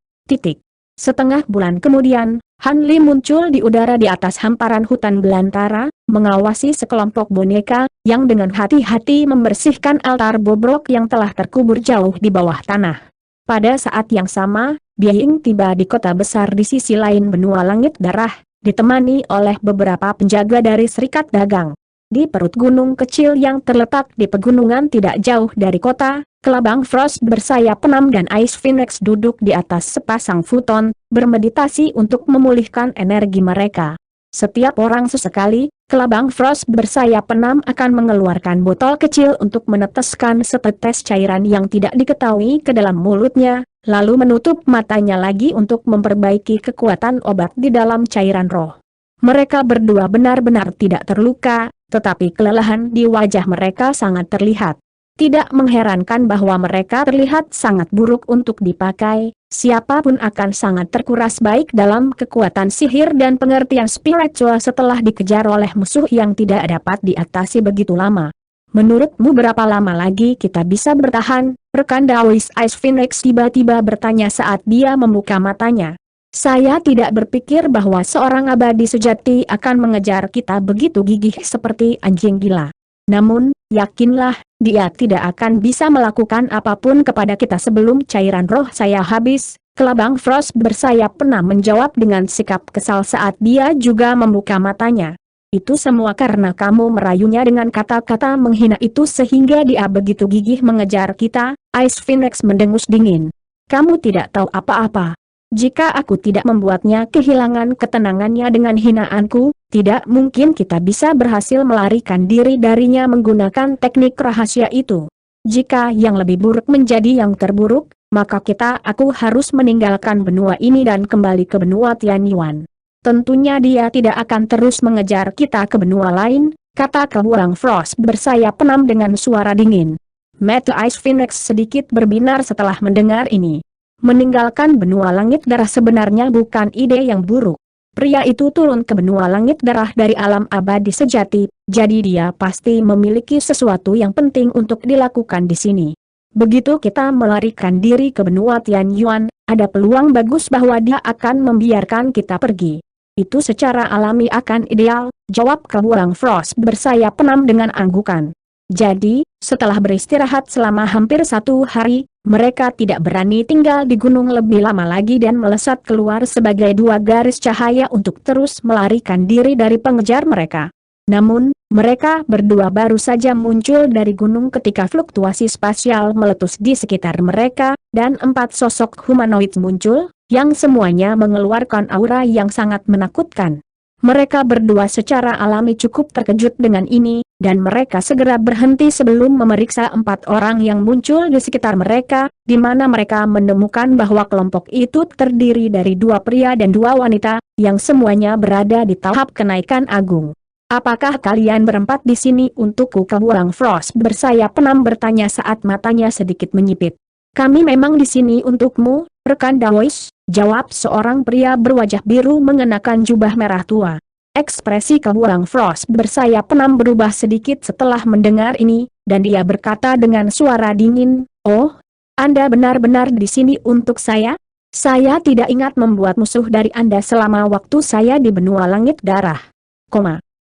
Setengah bulan kemudian, Han Li muncul di udara di atas hamparan hutan belantara, mengawasi sekelompok boneka, yang dengan hati-hati membersihkan altar bobrok yang telah terkubur jauh di bawah tanah. Pada saat yang sama, Biing tiba di kota besar di sisi lain benua langit darah, ditemani oleh beberapa penjaga dari serikat dagang. Di perut gunung kecil yang terletak di pegunungan tidak jauh dari kota, Kelabang Frost bersayap 6 dan Ice Phoenix duduk di atas sepasang futon, bermeditasi untuk memulihkan energi mereka. Setiap orang sesekali, Kelabang Frost bersayap 6 akan mengeluarkan botol kecil untuk meneteskan setetes cairan yang tidak diketahui ke dalam mulutnya, lalu menutup matanya lagi untuk memperbaiki kekuatan obat di dalam cairan roh. Mereka berdua benar-benar tidak terluka, tetapi kelelahan di wajah mereka sangat terlihat. Tidak mengherankan bahwa mereka terlihat sangat buruk untuk dipakai, siapapun akan sangat terkuras baik dalam kekuatan sihir dan pengertian spiritual setelah dikejar oleh musuh yang tidak dapat diatasi begitu lama. Menurutmu berapa lama lagi kita bisa bertahan? Rekan Daois Ice Phoenix tiba-tiba bertanya saat dia membuka matanya. Saya tidak berpikir bahwa seorang abadi sejati akan mengejar kita begitu gigih seperti anjing gila. Namun, yakinlah, dia tidak akan bisa melakukan apapun kepada kita sebelum cairan roh saya habis. Kelabang Frost bersayap pernah menjawab dengan sikap kesal saat dia juga membuka matanya. Itu semua karena kamu merayunya dengan kata-kata menghina itu sehingga dia begitu gigih mengejar kita. Ice Phoenix mendengus dingin. Kamu tidak tahu apa-apa. Jika aku tidak membuatnya kehilangan ketenangannya dengan hinaanku, tidak mungkin kita bisa berhasil melarikan diri darinya menggunakan teknik rahasia itu. Jika yang lebih buruk menjadi yang terburuk, maka aku harus meninggalkan benua ini dan kembali ke benua Tianyuan. Tentunya dia tidak akan terus mengejar kita ke benua lain, kata Kelabang Frost bersayap penam dengan suara dingin. Mata Ice Phoenix sedikit berbinar setelah mendengar ini. Meninggalkan benua langit darah sebenarnya bukan ide yang buruk. Pria itu turun ke benua langit darah dari alam abadi sejati, jadi dia pasti memiliki sesuatu yang penting untuk dilakukan di sini. Begitu kita melarikan diri ke benua Tianyuan, ada peluang bagus bahwa dia akan membiarkan kita pergi. Itu secara alami akan ideal, jawab Kelabang Frost bersayap penam dengan anggukan. Jadi, setelah beristirahat selama hampir 1 hari, mereka tidak berani tinggal di gunung lebih lama lagi dan melesat keluar sebagai 2 garis cahaya untuk terus melarikan diri dari pengejar mereka. Namun, mereka berdua baru saja muncul dari gunung ketika fluktuasi spasial meletus di sekitar mereka, dan 4 sosok humanoid muncul, yang semuanya mengeluarkan aura yang sangat menakutkan. Mereka berdua secara alami cukup terkejut dengan ini, dan mereka segera berhenti sebelum memeriksa 4 orang yang muncul di sekitar mereka, di mana mereka menemukan bahwa kelompok itu terdiri dari 2 pria dan 2 wanita, yang semuanya berada di tahap kenaikan agung. Apakah kalian berempat di sini untukku? Kelabang Frost bersayap penam bertanya saat matanya sedikit menyipit. Kami memang di sini untukmu, rekan Daois, jawab seorang pria berwajah biru mengenakan jubah merah tua. Ekspresi Kelabang Frost bersayap penam berubah sedikit setelah mendengar ini, dan dia berkata dengan suara dingin, "Oh, Anda benar-benar di sini untuk saya? Saya tidak ingat membuat musuh dari Anda selama waktu saya di benua langit darah.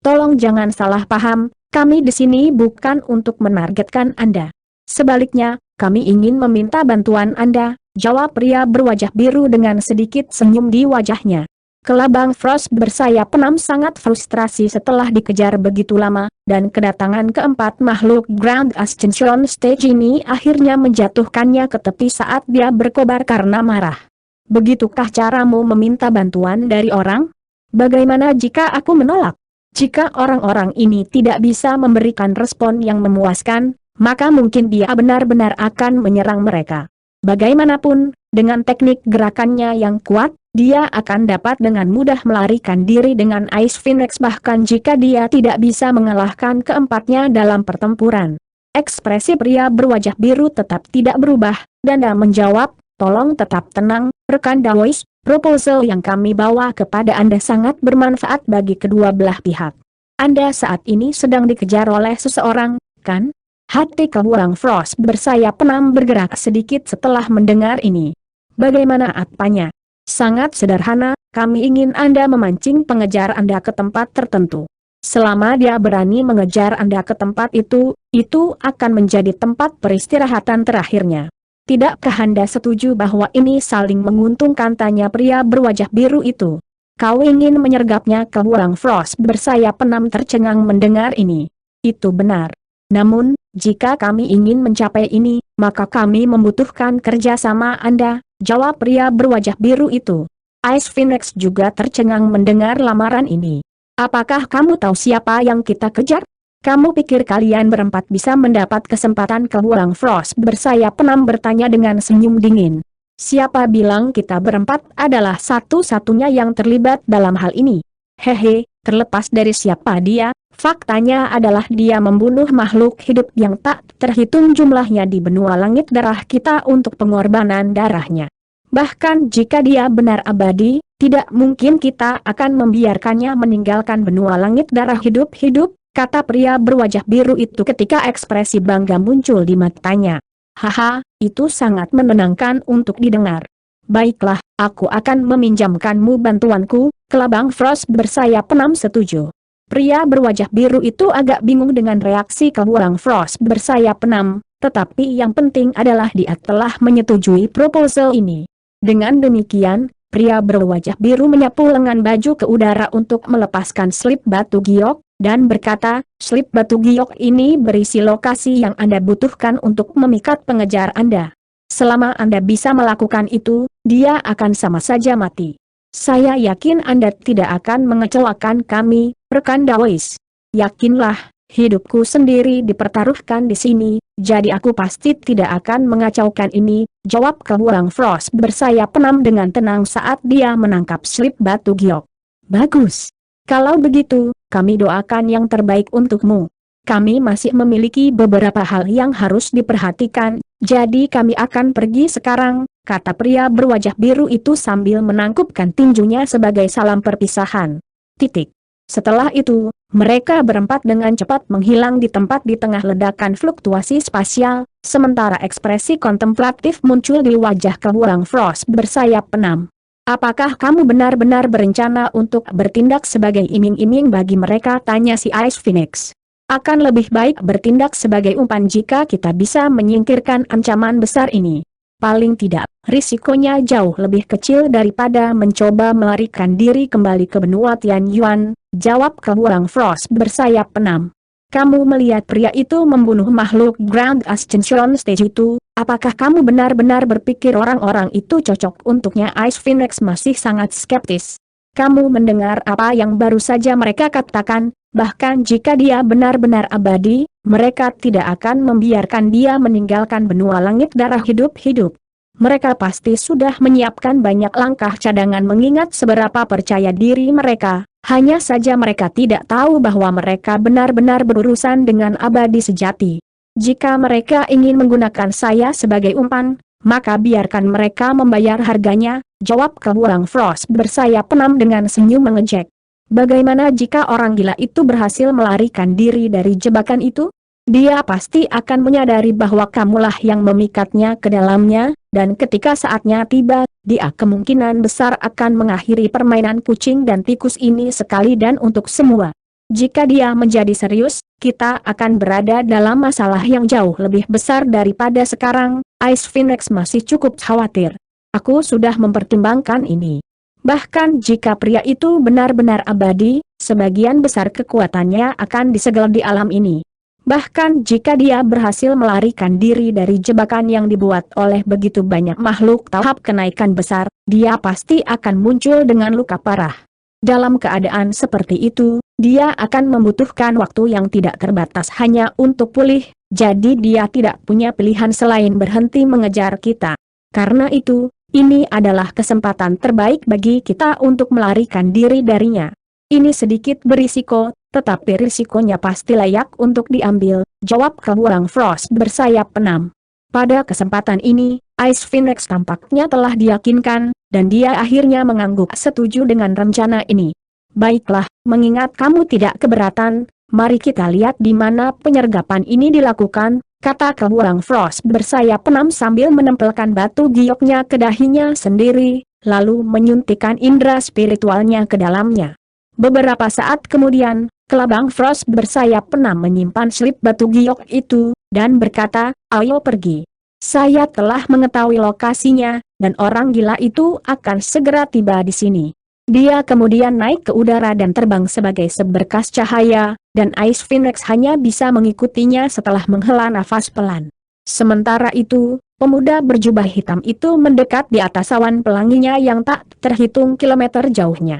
Tolong jangan salah paham, kami di sini bukan untuk menargetkan Anda. Sebaliknya, kami ingin meminta bantuan Anda," jawab pria berwajah biru dengan sedikit senyum di wajahnya. Kelabang Frost bersayap penam sangat frustrasi setelah dikejar begitu lama, dan kedatangan keempat makhluk Grand Ascension Stage ini akhirnya menjatuhkannya ke tepi saat dia berkobar karena marah. "Begitukah caramu meminta bantuan dari orang? Bagaimana jika aku menolak? Jika orang-orang ini tidak bisa memberikan respon yang memuaskan, maka mungkin dia benar-benar akan menyerang mereka. Bagaimanapun, dengan teknik gerakannya yang kuat, dia akan dapat dengan mudah melarikan diri dengan Ice Phoenix bahkan jika dia tidak bisa mengalahkan keempatnya dalam pertempuran." Ekspresi pria berwajah biru tetap tidak berubah, dan dia menjawab, "Tolong tetap tenang, rekan Daois. Proposal yang kami bawa kepada Anda sangat bermanfaat bagi kedua belah pihak. Anda saat ini sedang dikejar oleh seseorang, kan?" Hati Kelabang Frost bersayap penam bergerak sedikit setelah mendengar ini. "Bagaimana apanya?" "Sangat sederhana, kami ingin Anda memancing pengejar Anda ke tempat tertentu. Selama dia berani mengejar Anda ke tempat itu akan menjadi tempat peristirahatan terakhirnya. Tidakkah Anda setuju bahwa ini saling menguntungkan?" tanya pria berwajah biru itu. "Kau ingin menyergapnya?" Kelabang Frost bersayap penam tercengang mendengar ini. "Itu benar. Namun, jika kami ingin mencapai ini, maka kami membutuhkan kerjasama Anda," jawab pria berwajah biru itu. Ice Phoenix juga tercengang mendengar lamaran ini. "Apakah kamu tahu siapa yang kita kejar? Kamu pikir kalian berempat bisa mendapat kesempatan?" Kelabang Frost bersayap penam bertanya dengan senyum dingin. Siapa bilang kita berempat adalah satu-satunya yang terlibat dalam hal ini? Hehe, terlepas dari siapa dia, faktanya adalah dia membunuh makhluk hidup yang tak terhitung jumlahnya di benua langit darah kita untuk pengorbanan darahnya. Bahkan jika dia benar abadi, tidak mungkin kita akan membiarkannya meninggalkan benua langit darah hidup-hidup, kata pria berwajah biru itu ketika ekspresi bangga muncul di matanya. Haha, itu sangat menenangkan untuk didengar. Baiklah, aku akan meminjamkanmu bantuanku, kelabang Frost bersayap 6 setuju. Pria berwajah biru itu agak bingung dengan reaksi kelabang Frost bersayap 6, tetapi yang penting adalah dia telah menyetujui proposal ini. Dengan demikian, pria berwajah biru menyapu lengan baju ke udara untuk melepaskan slip batu giok, dan berkata, slip batu giok ini berisi lokasi yang Anda butuhkan untuk memikat pengejar Anda. Selama Anda bisa melakukan itu, dia akan sama saja mati. Saya yakin Anda tidak akan mengecewakan kami, rekan Dawes. Yakinlah, hidupku sendiri dipertaruhkan di sini, jadi aku pasti tidak akan mengacaukan ini, jawab kelabang Frost bersayap 6 dengan tenang saat dia menangkap slip batu giok. Bagus. Kalau begitu, kami doakan yang terbaik untukmu. Kami masih memiliki beberapa hal yang harus diperhatikan, jadi kami akan pergi sekarang, kata pria berwajah biru itu sambil menangkupkan tinjunya sebagai salam perpisahan. Setelah itu, mereka berempat dengan cepat menghilang di tempat di tengah ledakan fluktuasi spasial, sementara ekspresi kontemplatif muncul di wajah kelabang Frost bersayap 6. Apakah kamu benar-benar berencana untuk bertindak sebagai iming-iming bagi mereka, tanya si Ice Phoenix. Akan lebih baik bertindak sebagai umpan jika kita bisa menyingkirkan ancaman besar ini. Paling tidak, risikonya jauh lebih kecil daripada mencoba melarikan diri kembali ke benua Tianyuan, jawab kelabang Frost bersayap 6. Kamu melihat pria itu membunuh makhluk Grand Ascension Stage itu, apakah kamu benar-benar berpikir orang-orang itu cocok untuknya? Ice Phoenix masih sangat skeptis. Kamu mendengar apa yang baru saja mereka katakan, bahkan jika dia benar-benar abadi, mereka tidak akan membiarkan dia meninggalkan benua langit darah hidup-hidup. Mereka pasti sudah menyiapkan banyak langkah cadangan mengingat seberapa percaya diri mereka. Hanya saja mereka tidak tahu bahwa mereka benar-benar berurusan dengan abadi sejati. Jika mereka ingin menggunakan saya sebagai umpan, maka biarkan mereka membayar harganya, jawab kelabang Frost bersayap 6 dengan senyum mengejek. Bagaimana jika orang gila itu berhasil melarikan diri dari jebakan itu? Dia pasti akan menyadari bahwa kamulah yang memikatnya ke dalamnya, dan ketika saatnya tiba, dia kemungkinan besar akan mengakhiri permainan kucing dan tikus ini sekali dan untuk semua. Jika dia menjadi serius, kita akan berada dalam masalah yang jauh lebih besar daripada sekarang. Ice Phoenix masih cukup khawatir. Aku sudah mempertimbangkan ini. Bahkan jika pria itu benar-benar abadi, sebagian besar kekuatannya akan disegel di alam ini. Bahkan jika dia berhasil melarikan diri dari jebakan yang dibuat oleh begitu banyak makhluk tahap kenaikan besar, dia pasti akan muncul dengan luka parah. Dalam keadaan seperti itu, dia akan membutuhkan waktu yang tidak terbatas hanya untuk pulih, jadi dia tidak punya pilihan selain berhenti mengejar kita. Karena itu, ini adalah kesempatan terbaik bagi kita untuk melarikan diri darinya. Ini sedikit berisiko, tetapi risikonya pasti layak untuk diambil, jawab kelabang Frost bersayap 6. Pada kesempatan ini, Ice Phoenix tampaknya telah diyakinkan, dan dia akhirnya mengangguk setuju dengan rencana ini. Baiklah, mengingat kamu tidak keberatan, mari kita lihat di mana penyergapan ini dilakukan, kata kelabang Frost bersayap 6 sambil menempelkan batu gioknya ke dahinya sendiri, lalu menyuntikkan indera spiritualnya ke dalamnya. Beberapa saat kemudian, kelabang Frost bersayap 6 menyimpan slip batu giok itu, dan berkata, ayo pergi. Saya telah mengetahui lokasinya, dan orang gila itu akan segera tiba di sini. Dia kemudian naik ke udara dan terbang sebagai seberkas cahaya, dan Ice Phoenix hanya bisa mengikutinya setelah menghela nafas pelan. Sementara itu, pemuda berjubah hitam itu mendekat di atas awan pelanginya yang tak terhitung kilometer jauhnya.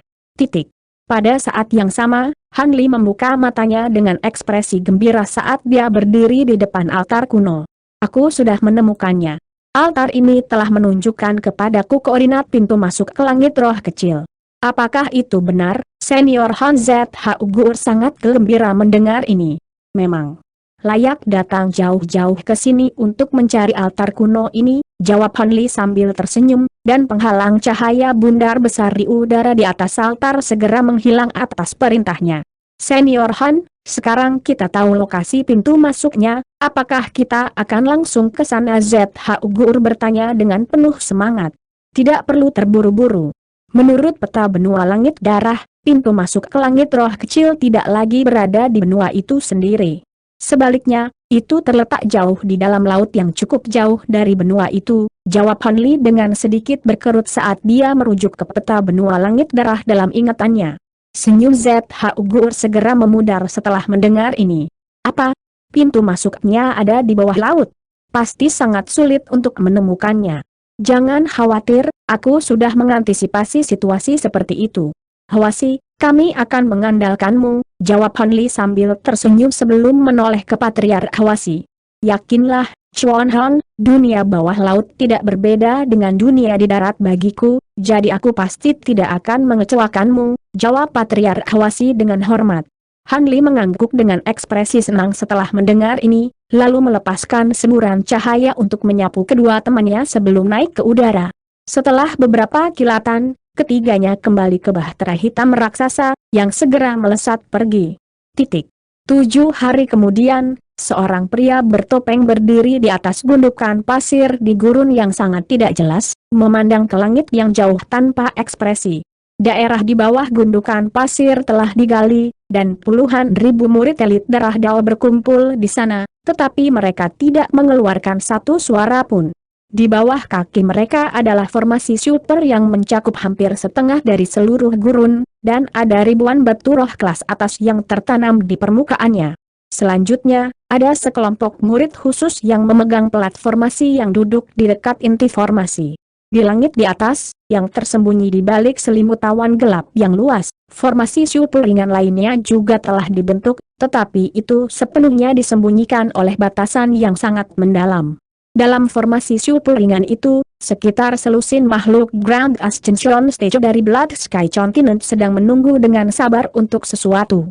Pada saat yang sama, Han Li membuka matanya dengan ekspresi gembira saat dia berdiri di depan altar kuno. Aku sudah menemukannya. Altar ini telah menunjukkan kepadaku koordinat pintu masuk ke langit roh kecil. Apakah itu benar? Senior Han ZH Ugur sangat gembira mendengar ini. Memang layak datang jauh-jauh ke sini untuk mencari altar kuno ini, jawab Han Li sambil tersenyum, dan penghalang cahaya bundar besar di udara di atas altar segera menghilang atas perintahnya. Senior Han, sekarang kita tahu lokasi pintu masuknya, apakah kita akan langsung ke sana? ZH Ugur bertanya dengan penuh semangat. Tidak perlu terburu-buru. Menurut peta benua langit darah, pintu masuk ke langit roh kecil tidak lagi berada di benua itu sendiri. Sebaliknya, itu terletak jauh di dalam laut yang cukup jauh dari benua itu, jawab Han Li dengan sedikit berkerut saat dia merujuk ke peta benua langit darah dalam ingatannya. Senyum ZH Ugur segera memudar setelah mendengar ini. Apa? Pintu masuknya ada di bawah laut? Pasti sangat sulit untuk menemukannya. Jangan khawatir, aku sudah mengantisipasi situasi seperti itu. Hwasi, kami akan mengandalkanmu, jawab Han Li sambil tersenyum sebelum menoleh ke Patriark Hwasi. Yakinlah, Chuan Han, dunia bawah laut tidak berbeda dengan dunia di darat bagiku, jadi aku pasti tidak akan mengecewakanmu, jawab Patriark Hwasi dengan hormat. Han Li mengangguk dengan ekspresi senang setelah mendengar ini, lalu melepaskan semburan cahaya untuk menyapu kedua temannya sebelum naik ke udara. Setelah beberapa kilatan, ketiganya kembali ke bahtera hitam raksasa, yang segera melesat pergi. 7 hari kemudian, seorang pria bertopeng berdiri di atas gundukan pasir di gurun yang sangat tidak jelas, memandang ke langit yang jauh tanpa ekspresi. Daerah di bawah gundukan pasir telah digali, dan puluhan ribu murid elit darah Dao berkumpul di sana, tetapi mereka tidak mengeluarkan satu suara pun. Di bawah kaki mereka adalah formasi super yang mencakup hampir setengah dari seluruh gurun, dan ada ribuan batu roh kelas atas yang tertanam di permukaannya. Selanjutnya, ada sekelompok murid khusus yang memegang pelat formasi yang duduk di dekat inti formasi. Di langit di atas, yang tersembunyi di balik selimut awan gelap yang luas, formasi super ringan lainnya juga telah dibentuk, tetapi itu sepenuhnya disembunyikan oleh batasan yang sangat mendalam. Dalam formasi super ringan itu, sekitar selusin makhluk Grand Ascension Stage dari Blood Sky Continent sedang menunggu dengan sabar untuk sesuatu.